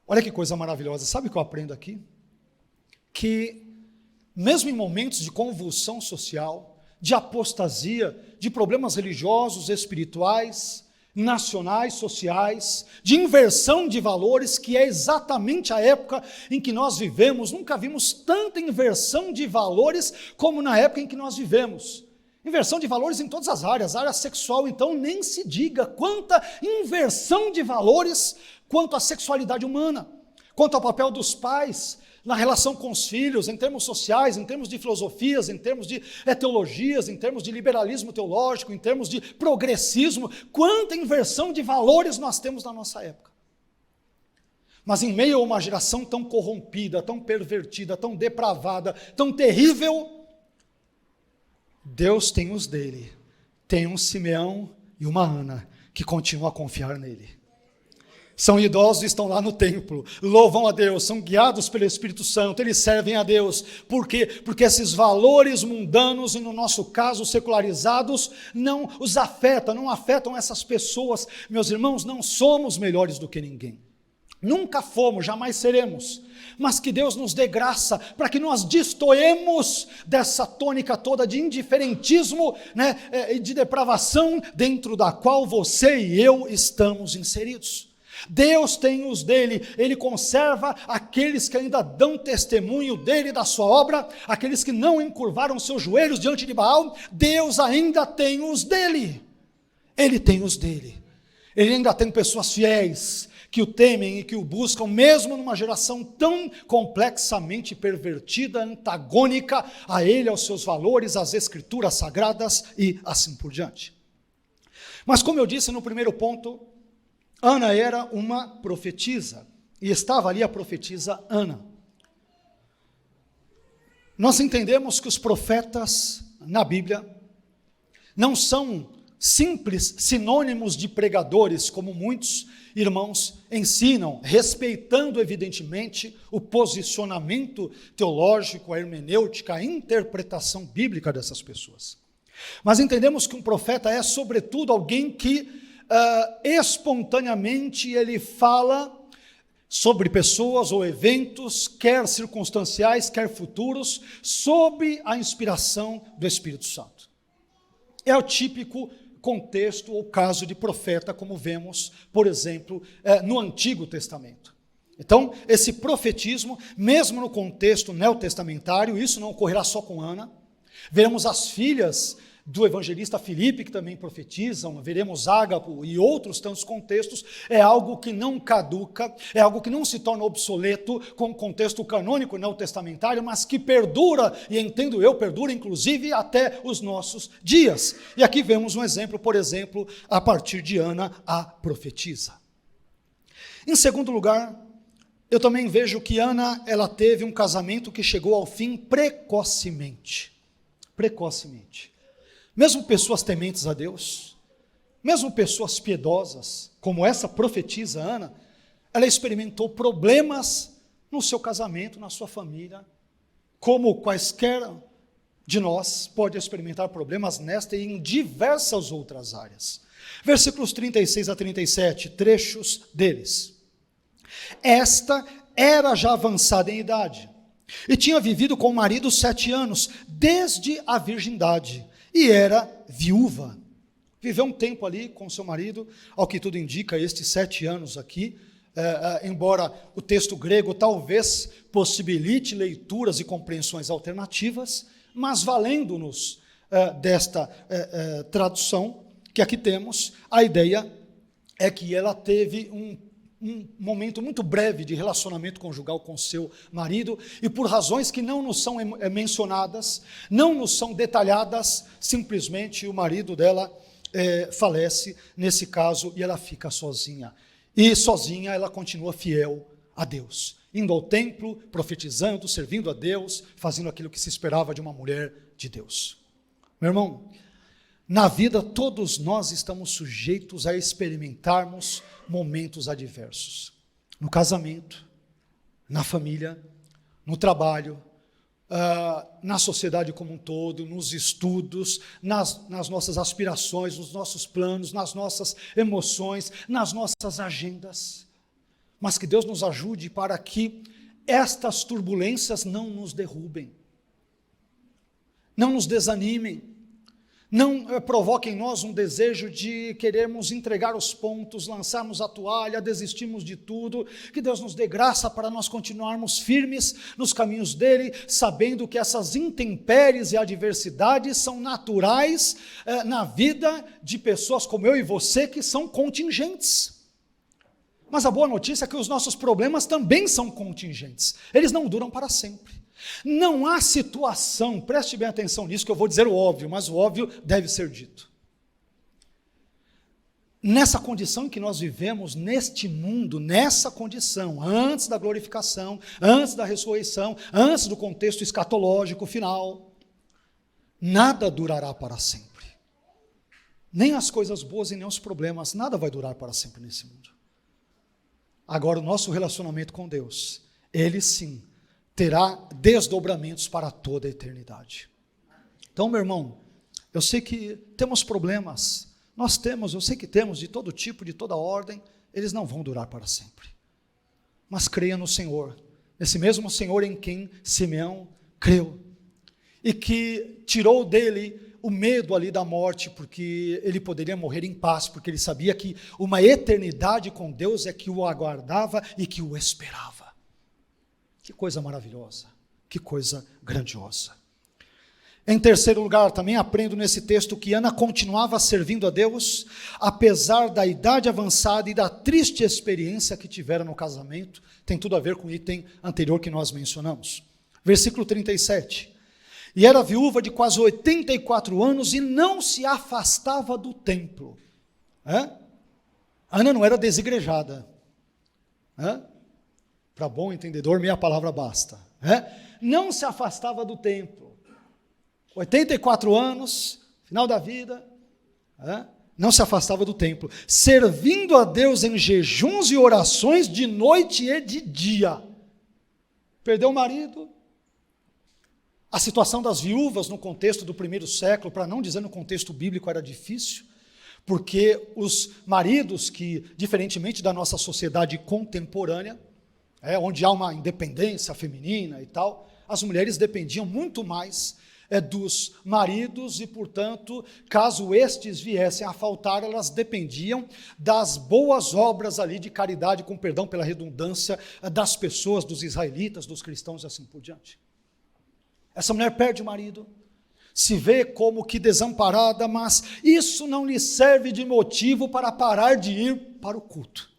Speaker 1: Olha que coisa maravilhosa, sabe o que eu aprendo aqui? Que mesmo em momentos de convulsão social, de apostasia, de problemas religiosos, espirituais, nacionais, sociais, de inversão de valores, que é exatamente a época em que nós vivemos. Nunca vimos tanta inversão de valores como na época em que nós vivemos. Inversão de valores em todas as áreas, área sexual, então nem se diga quanta inversão de valores quanto à sexualidade humana, quanto ao papel dos pais na relação com os filhos, em termos sociais, em termos de filosofias, em termos de teologias, em termos de liberalismo teológico, em termos de progressismo, quanta inversão de valores nós temos na nossa época. Mas em meio a uma geração tão corrompida, tão pervertida, tão depravada, tão terrível, Deus tem os dele, tem um Simeão e uma Ana que continuam a confiar nele. São idosos e estão lá no templo, louvam a Deus, são guiados pelo Espírito Santo, eles servem a Deus. Por quê? Porque esses valores mundanos, e no nosso caso secularizados, não os afetam, não afetam essas pessoas. Meus irmãos, não somos melhores do que ninguém. Nunca fomos, jamais seremos. Mas que Deus nos dê graça para que nós destoemos dessa tônica toda de indiferentismo, e de depravação dentro da qual você e eu estamos inseridos. Deus tem os dele, ele conserva aqueles que ainda dão testemunho dele, da sua obra, aqueles que não encurvaram seus joelhos diante de Baal. Deus ainda tem os dele, ele tem os dele, ele ainda tem pessoas fiéis, que o temem e que o buscam, mesmo numa geração tão complexamente pervertida, antagônica a ele, aos seus valores, às escrituras sagradas e assim por diante. Mas como eu disse no primeiro ponto, Ana era uma profetisa, e estava ali a profetisa Ana. Nós entendemos que os profetas na Bíblia não são simples sinônimos de pregadores, como muitos irmãos ensinam, respeitando evidentemente o posicionamento teológico, a hermenêutica, a interpretação bíblica dessas pessoas. Mas entendemos que um profeta é sobretudo alguém que espontaneamente ele fala sobre pessoas ou eventos, quer circunstanciais, quer futuros, sob a inspiração do Espírito Santo. É o típico contexto ou caso de profeta, como vemos, por exemplo, no Antigo Testamento. Então, esse profetismo, mesmo no contexto neotestamentário, isso não ocorrerá só com Ana. Veremos as filhas do evangelista Filipe, que também profetizam, veremos Ágapo e outros tantos contextos. É algo que não caduca, é algo que não se torna obsoleto com o contexto canônico neotestamentário, mas que perdura, e entendo eu, perdura inclusive até os nossos dias. E aqui vemos um exemplo, por exemplo, a partir de Ana, a profetisa. Em segundo lugar, eu também vejo que Ana, ela teve um casamento que chegou ao fim precocemente. Mesmo pessoas tementes a Deus, mesmo pessoas piedosas, como essa profetisa Ana, ela experimentou problemas no seu casamento, na sua família, como quaisquer de nós pode experimentar problemas nesta e em diversas outras áreas. Versículos 36 a 37, trechos deles. Esta era já avançada em idade, e tinha vivido com o marido 7 anos, desde a virgindade, e era viúva. Viveu um tempo ali com seu marido, ao que tudo indica, estes 7 anos aqui, embora o texto grego talvez possibilite leituras e compreensões alternativas, mas valendo-nos desta tradução que aqui temos, a ideia é que ela teve um momento muito breve de relacionamento conjugal com seu marido, e por razões que não nos são mencionadas, não nos são detalhadas, simplesmente o marido dela falece nesse caso e ela fica sozinha. E sozinha ela continua fiel a Deus, indo ao templo, profetizando, servindo a Deus, fazendo aquilo que se esperava de uma mulher de Deus. Meu irmão, na vida todos nós estamos sujeitos a experimentarmos momentos adversos, no casamento, na família, no trabalho, na sociedade como um todo, nos estudos, nas nossas aspirações, nos nossos planos, nas nossas emoções, nas nossas agendas. Mas que Deus nos ajude para que estas turbulências não nos derrubem, não nos desanimem, Não provoque em nós um desejo de querermos entregar os pontos, lançarmos a toalha, desistirmos de tudo. Que Deus nos dê graça para nós continuarmos firmes nos caminhos dele, sabendo que essas intempéries e adversidades são naturais na vida de pessoas como eu e você, que são contingentes. Mas a boa notícia é que os nossos problemas também são contingentes, eles não duram para sempre. Não há situação, preste bem atenção nisso, que eu vou dizer o óbvio, mas o óbvio deve ser dito. Nessa condição em que nós vivemos, neste mundo, nessa condição, antes da glorificação, antes da ressurreição, antes do contexto escatológico final, nada durará para sempre. Nem as coisas boas e nem os problemas, nada vai durar para sempre nesse mundo. Agora, o nosso relacionamento com Deus, ele sim, terá desdobramentos para toda a eternidade. Então, meu irmão, eu sei que temos problemas, eu sei que temos de todo tipo, de toda ordem, eles não vão durar para sempre. Mas creia no Senhor, nesse mesmo Senhor em quem Simeão creu, e que tirou dele o medo ali da morte, porque ele poderia morrer em paz, porque ele sabia que uma eternidade com Deus é que o aguardava e que o esperava. Que coisa maravilhosa, que coisa grandiosa. Em terceiro lugar, também aprendo nesse texto que Ana continuava servindo a Deus, apesar da idade avançada e da triste experiência que tivera no casamento. Tem tudo a ver com o item anterior que nós mencionamos. Versículo 37. E era viúva de quase 84 anos e não se afastava do templo. Ana não era desigrejada. Para bom entendedor, meia palavra basta. Não se afastava do templo. 84 anos, final da vida, não se afastava do templo, servindo a Deus em jejuns e orações de noite e de dia. Perdeu o marido. A situação das viúvas no contexto do primeiro século, para não dizer no contexto bíblico, era difícil, porque os maridos que, diferentemente da nossa sociedade contemporânea, onde há uma independência feminina e tal, as mulheres dependiam muito mais dos maridos e, portanto, caso estes viessem a faltar, elas dependiam das boas obras ali de caridade, com perdão pela redundância, das pessoas, dos israelitas, dos cristãos e assim por diante. Essa mulher perde o marido, se vê como que desamparada, mas isso não lhe serve de motivo para parar de ir para o culto.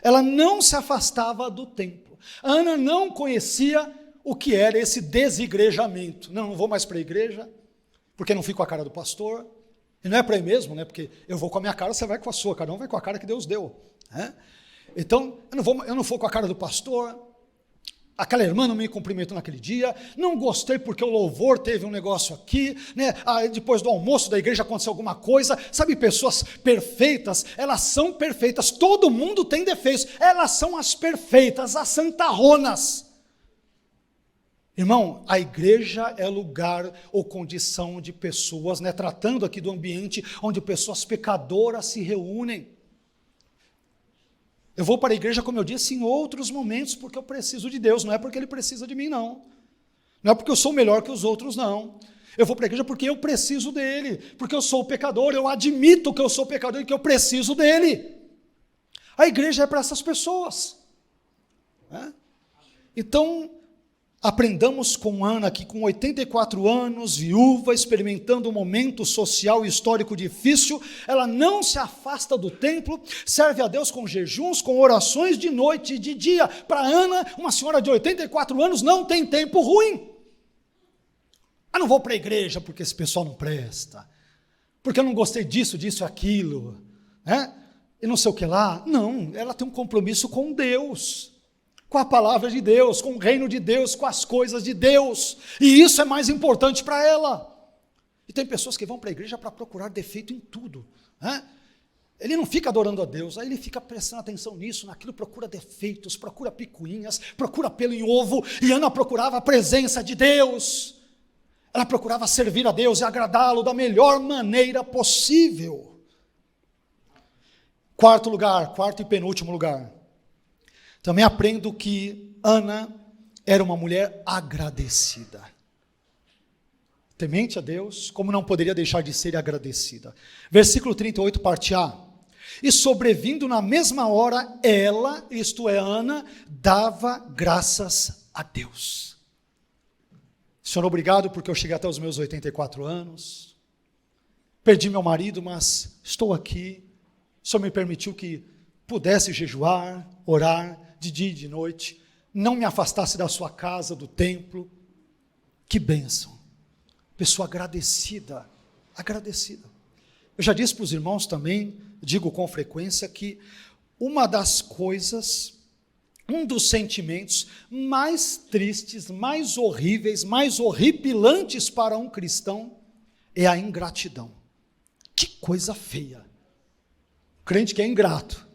Speaker 1: Ela não se afastava do templo. Ana não conhecia o que era esse desigrejamento. Não vou mais para a igreja, porque não fico com a cara do pastor. E não é para ir mesmo, né? Porque eu vou com a minha cara, você vai com a sua. Cada um vai com a cara que Deus deu. Então, eu não vou com a cara do pastor. Aquela irmã não me cumprimentou naquele dia, não gostei porque o louvor teve um negócio aqui, né? Depois do almoço da igreja aconteceu alguma coisa. Sabe, pessoas perfeitas, elas são perfeitas, todo mundo tem defeitos, elas são as perfeitas, as santarronas. Irmão, a igreja é lugar ou condição de pessoas, né? Tratando aqui do ambiente onde pessoas pecadoras se reúnem. Eu vou para a igreja, como eu disse, em outros momentos, porque eu preciso de Deus, não é porque Ele precisa de mim, não. Não é porque eu sou melhor que os outros, não. Eu vou para a igreja porque eu preciso dEle, porque eu sou pecador, eu admito que eu sou pecador e que eu preciso dEle. A igreja é para essas pessoas. Então, aprendamos com Ana, que com 84 anos, viúva, experimentando um momento social e histórico difícil, ela não se afasta do templo, serve a Deus com jejuns, com orações de noite e de dia. Para Ana, uma senhora de 84 anos, não tem tempo ruim. Não vou para a igreja porque esse pessoal não presta, porque eu não gostei disso, disso, aquilo, e não sei o que lá. Não, ela tem um compromisso com Deus, com a palavra de Deus, com o reino de Deus, com as coisas de Deus, e isso é mais importante para ela. E tem pessoas que vão para a igreja para procurar defeito em tudo, Ele não fica adorando a Deus, aí ele fica prestando atenção nisso, naquilo, procura defeitos, procura picuinhas, procura pelo em ovo. E Ana procurava a presença de Deus, ela procurava servir a Deus e agradá-lo da melhor maneira possível. Quarto e penúltimo lugar, também aprendo que Ana era uma mulher agradecida. temente a Deus, como não poderia deixar de ser agradecida. Versículo 38, parte A. E sobrevindo na mesma hora, ela, isto é, Ana, dava graças a Deus. Senhor, obrigado porque eu cheguei até os meus 84 anos, perdi meu marido, mas estou aqui. O Senhor me permitiu que pudesse jejuar, orar, de dia e de noite, não me afastasse da sua casa, do templo. Que bênção. Pessoa agradecida, agradecida. Eu já disse para os irmãos também, digo com frequência, que uma das coisas, um dos sentimentos mais tristes, mais horríveis, mais horripilantes para um cristão é a ingratidão. Que coisa feia. Crente que é ingrato.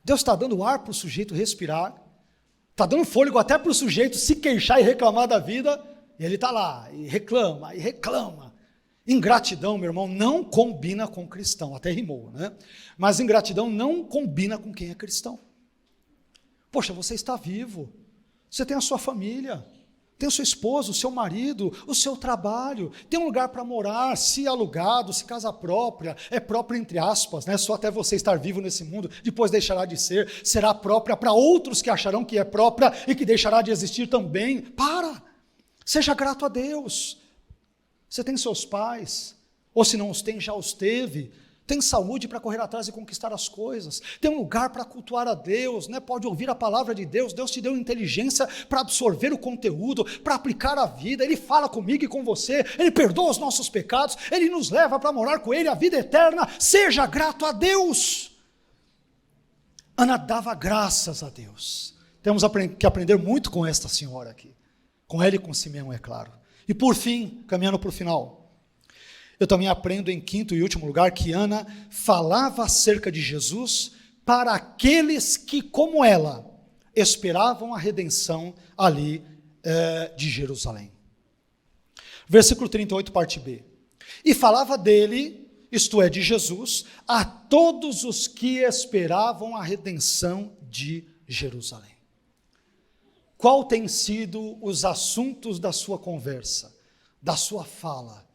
Speaker 1: Deus está dando ar para o sujeito respirar, está dando fôlego até para o sujeito se queixar e reclamar da vida, e ele está lá, e reclama, e reclama. Ingratidão, meu irmão, não combina com cristão, até rimou, né? Mas ingratidão não combina com quem é cristão. Poxa, você está vivo, você tem a sua família, tem o seu esposo, o seu marido, o seu trabalho, tem um lugar para morar, se alugado, se casa própria, é própria entre aspas, né? Só até você estar vivo nesse mundo, depois deixará de ser, será própria para outros que acharão que é própria e que deixará de existir também. Seja grato a Deus. Você tem seus pais, ou se não os tem, já os teve. Tem saúde para correr atrás e conquistar as coisas. Tem um lugar para cultuar a Deus, né? Pode ouvir a palavra de Deus. Deus te deu inteligência para absorver o conteúdo, para aplicar a vida. Ele fala comigo e com você. Ele perdoa os nossos pecados. Ele nos leva para morar com Ele a vida eterna. Seja grato a Deus. Ana dava graças a Deus. Temos que aprender muito com esta senhora aqui. Com ela e com Simeão, é claro. E por fim, caminhando para o final, eu também aprendo em quinto e último lugar que Ana falava acerca de Jesus para aqueles que, como ela, esperavam a redenção ali de Jerusalém. Versículo 38, parte B. E falava dele, isto é, de Jesus, a todos os que esperavam a redenção de Jerusalém. Qual tem sido os assuntos da sua conversa, da sua fala,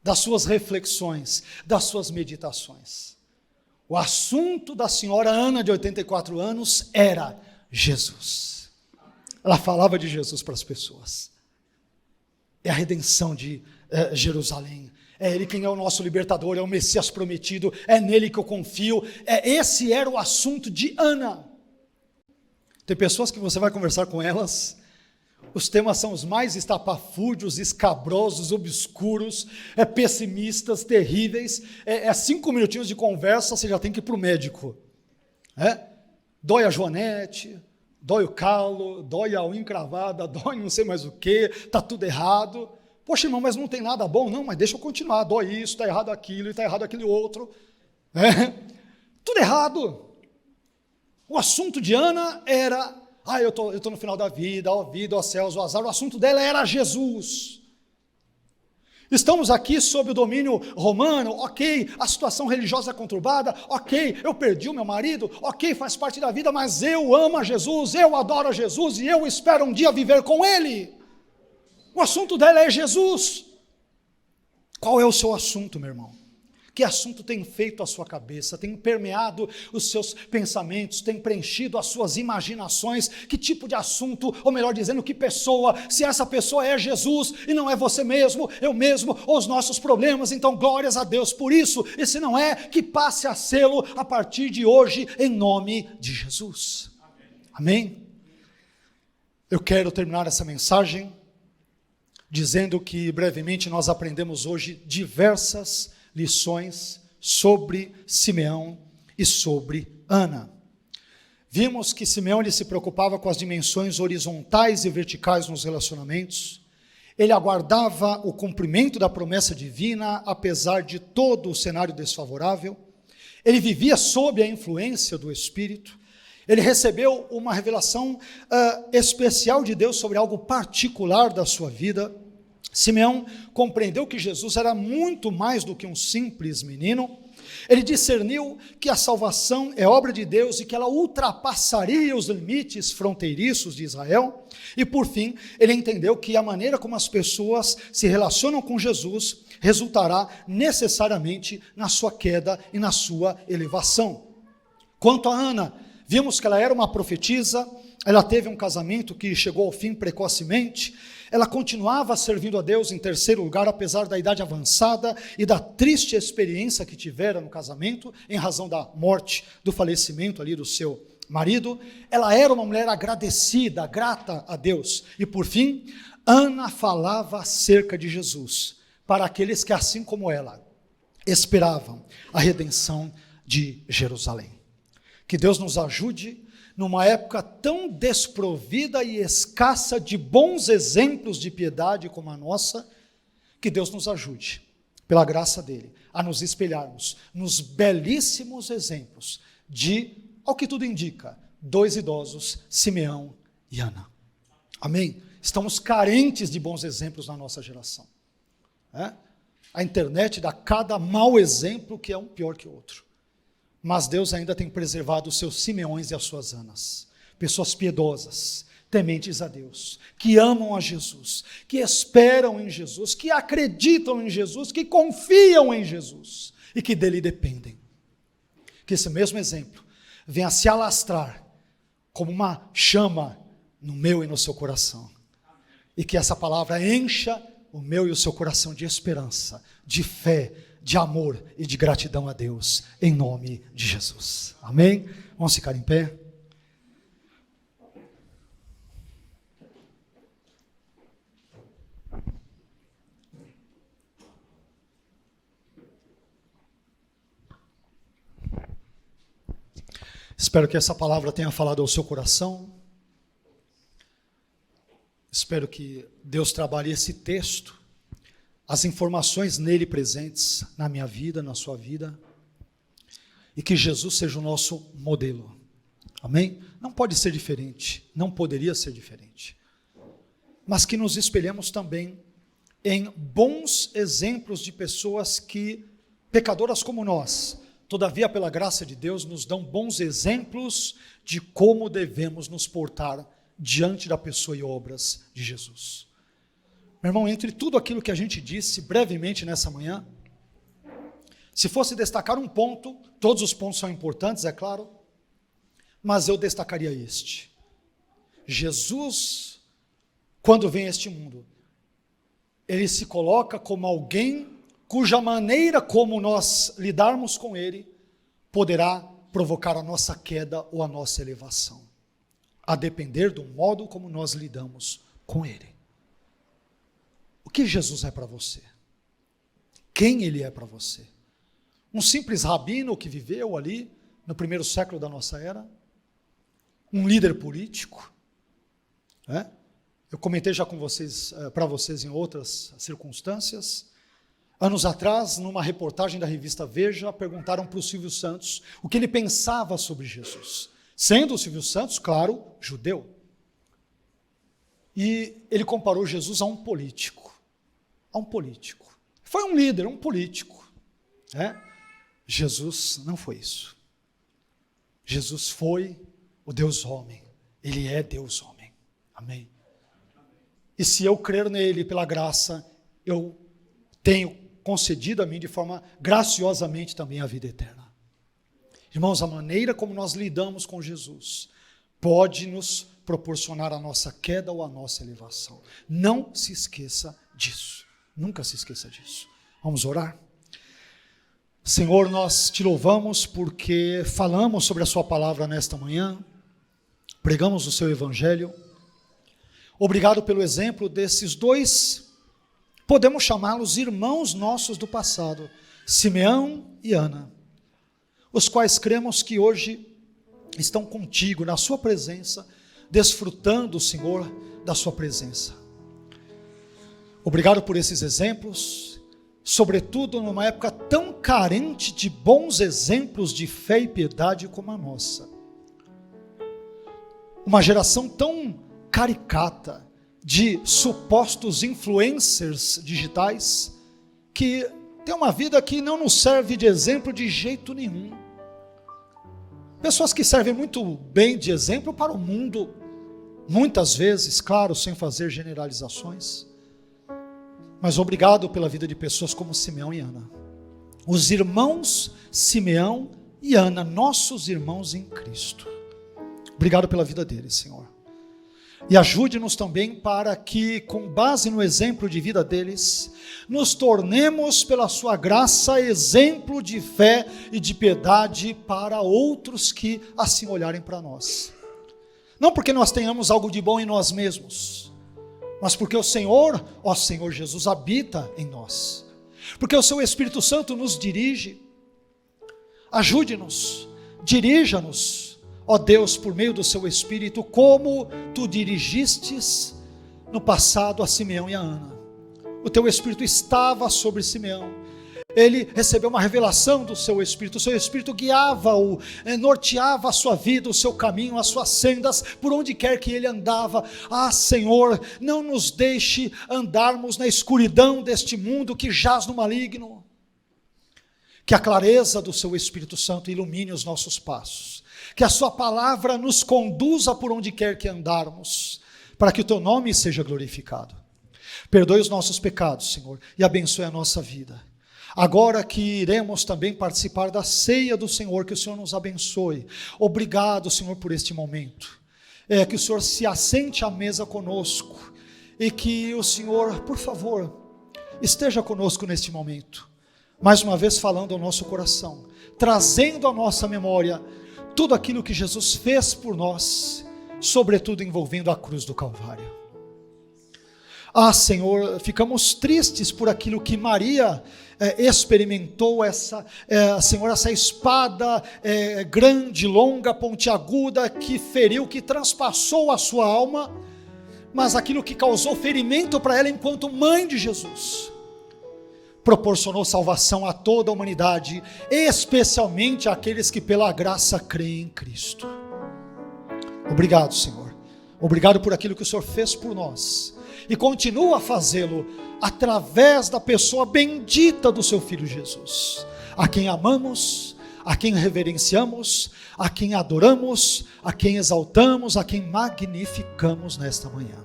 Speaker 1: das suas reflexões, das suas meditações? O assunto da senhora Ana, de 84 anos, era Jesus. Ela falava de Jesus para as pessoas. É a redenção de Jerusalém. É Ele quem é o nosso libertador, é o Messias prometido, é nele que eu confio. Esse era o assunto de Ana. Tem pessoas que você vai conversar com elas, os temas são os mais estapafúrdios, escabrosos, obscuros, pessimistas, terríveis. 5 minutinhos de conversa, você já tem que ir para o médico. Dói a joanete, dói o calo, dói a unha encravada, dói não sei mais o que, está tudo errado. Poxa, irmão, mas não tem nada bom? Não, mas deixa eu continuar, dói isso, está errado aquilo, está errado aquele outro. Tudo errado. O assunto de Ana era, eu estou no final da vida, ó céus, ó azar. O assunto dela era Jesus. Estamos aqui sob o domínio romano, ok, a situação religiosa é conturbada, ok, eu perdi o meu marido, ok, faz parte da vida, mas eu amo a Jesus, eu adoro a Jesus e eu espero um dia viver com Ele. O assunto dela é Jesus. Qual é o seu assunto, meu irmão? Que assunto tem feito a sua cabeça, tem permeado os seus pensamentos, tem preenchido as suas imaginações? Que tipo de assunto, ou melhor dizendo, que pessoa? Se essa pessoa é Jesus e não é você mesmo, eu mesmo, ou os nossos problemas, então glórias a Deus por isso. E se não é, que passe a sê-lo a partir de hoje, em nome de Jesus. Amém? Eu quero terminar essa mensagem dizendo que brevemente nós aprendemos hoje diversas lições sobre Simeão e sobre Ana. Vimos que Simeão ele se preocupava com as dimensões horizontais e verticais nos relacionamentos. Ele aguardava o cumprimento da promessa divina, apesar de todo o cenário desfavorável. Ele vivia sob a influência do Espírito. Ele recebeu uma revelação especial de Deus sobre algo particular da sua vida. Simeão compreendeu que Jesus era muito mais do que um simples menino. Ele discerniu que a salvação é obra de Deus e que ela ultrapassaria os limites fronteiriços de Israel. E por fim, ele entendeu que a maneira como as pessoas se relacionam com Jesus resultará necessariamente na sua queda e na sua elevação. Quanto a Ana, vimos que ela era uma profetisa, ela teve um casamento que chegou ao fim precocemente, ela continuava servindo a Deus em terceiro lugar, apesar da idade avançada e da triste experiência que tivera no casamento, em razão da morte, do falecimento ali do seu marido. Ela era uma mulher agradecida, grata a Deus. E por fim, Ana falava acerca de Jesus, para aqueles que, assim como ela, esperavam a redenção de Jerusalém. Que Deus nos ajude numa época tão desprovida e escassa de bons exemplos de piedade como a nossa, que Deus nos ajude, pela graça dele, a nos espelharmos nos belíssimos exemplos de, ao que tudo indica, 2 idosos, Simeão e Ana. Amém? Estamos carentes de bons exemplos na nossa geração. A internet dá cada mau exemplo que é um pior que o outro. Mas Deus ainda tem preservado os seus Simeões e as suas Anas, pessoas piedosas, tementes a Deus, que amam a Jesus, que esperam em Jesus, que acreditam em Jesus, que confiam em Jesus e que dele dependem. Que esse mesmo exemplo venha se alastrar como uma chama no meu e no seu coração, e que essa palavra encha o meu e o seu coração de esperança, de fé, de amor e de gratidão a Deus, em nome de Jesus. Amém? Vamos ficar em pé. Espero que essa palavra tenha falado ao seu coração. Espero que Deus trabalhe esse texto, as informações nele presentes na minha vida, na sua vida, e que Jesus seja o nosso modelo. Amém? Não pode ser diferente, não poderia ser diferente, mas que nos espelhemos também em bons exemplos de pessoas que, pecadoras como nós, todavia pela graça de Deus, nos dão bons exemplos de como devemos nos portar diante da pessoa e obras de Jesus. Meu irmão, entre tudo aquilo que a gente disse brevemente nessa manhã, se fosse destacar um ponto, todos os pontos são importantes, é claro, mas eu destacaria este. Jesus, quando vem a este mundo, ele se coloca como alguém cuja maneira como nós lidarmos com ele poderá provocar a nossa queda ou a nossa elevação, a depender do modo como nós lidamos com ele. O que Jesus é para você? Quem ele é para você? Um simples rabino que viveu ali no primeiro século da nossa era? Um líder político? Eu comentei já com vocês, para vocês em outras circunstâncias. Anos atrás, numa reportagem da revista Veja, perguntaram para o Silvio Santos o que ele pensava sobre Jesus. Sendo o Silvio Santos, claro, judeu. E ele comparou Jesus a um político. A um político. Foi um líder, um político. Jesus não foi isso. Jesus foi o Deus homem. Ele é Deus homem. Amém? E se eu crer nele pela graça, eu tenho concedido a mim de forma graciosamente também a vida eterna. Irmãos, a maneira como nós lidamos com Jesus pode nos proporcionar a nossa queda ou a nossa elevação. Não se esqueça disso. Nunca se esqueça disso. Vamos orar? Senhor, nós te louvamos porque falamos sobre a sua palavra nesta manhã, pregamos o seu evangelho. Obrigado pelo exemplo desses dois, podemos chamá-los irmãos nossos do passado, Simeão e Ana, os quais cremos que hoje estão contigo, na sua presença, desfrutando, Senhor, da sua presença. Obrigado por esses exemplos, sobretudo numa época tão carente de bons exemplos de fé e piedade como a nossa. Uma geração tão caricata, de supostos influencers digitais que têm uma vida que não nos serve de exemplo de jeito nenhum. Pessoas que servem muito bem de exemplo para o mundo, muitas vezes, claro, sem fazer generalizações. Mas obrigado pela vida de pessoas como Simeão e Ana. Os irmãos Simeão e Ana, nossos irmãos em Cristo. Obrigado pela vida deles, Senhor. E ajude-nos também para que, com base no exemplo de vida deles, nos tornemos, pela sua graça, exemplo de fé e de piedade para outros que assim olharem para nós. Não porque nós tenhamos algo de bom em nós mesmos, mas porque o Senhor, ó Senhor Jesus, habita em nós. Porque o seu Espírito Santo nos dirige. Ajude-nos, dirija-nos, ó Deus, por meio do seu Espírito, como tu dirigistes no passado a Simeão e a Ana. O teu Espírito estava sobre Simeão. Ele recebeu uma revelação do seu Espírito. O seu Espírito guiava-o, norteava a sua vida, o seu caminho, as suas sendas, por onde quer que ele andava. Ah, Senhor, não nos deixe andarmos na escuridão deste mundo que jaz no maligno. Que a clareza do seu Espírito Santo ilumine os nossos passos. Que a sua palavra nos conduza por onde quer que andarmos, para que o teu nome seja glorificado. Perdoe os nossos pecados, Senhor, e abençoe a nossa vida. Agora que iremos também participar da ceia do Senhor, que o Senhor nos abençoe. Obrigado, Senhor, por este momento. Que o Senhor se assente à mesa conosco e que o Senhor, por favor, esteja conosco neste momento. Mais uma vez falando ao nosso coração, trazendo à nossa memória tudo aquilo que Jesus fez por nós, sobretudo envolvendo a cruz do Calvário. Ah, Senhor, ficamos tristes por aquilo que Maria experimentou, Senhor, essa espada grande, longa, pontiaguda, que feriu, que transpassou a sua alma, mas aquilo que causou ferimento para ela enquanto mãe de Jesus, proporcionou salvação a toda a humanidade, especialmente àqueles que pela graça creem em Cristo. Obrigado, Senhor. Obrigado por aquilo que o Senhor fez por nós e continua a fazê-lo através da pessoa bendita do seu Filho Jesus, a quem amamos, a quem reverenciamos, a quem adoramos, a quem exaltamos, a quem magnificamos nesta manhã.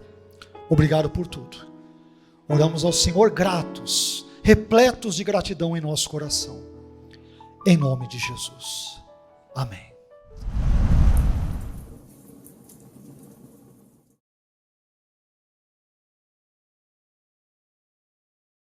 Speaker 1: Obrigado por tudo. Oramos ao Senhor gratos, repletos de gratidão em nosso coração. Em nome de Jesus. Amém.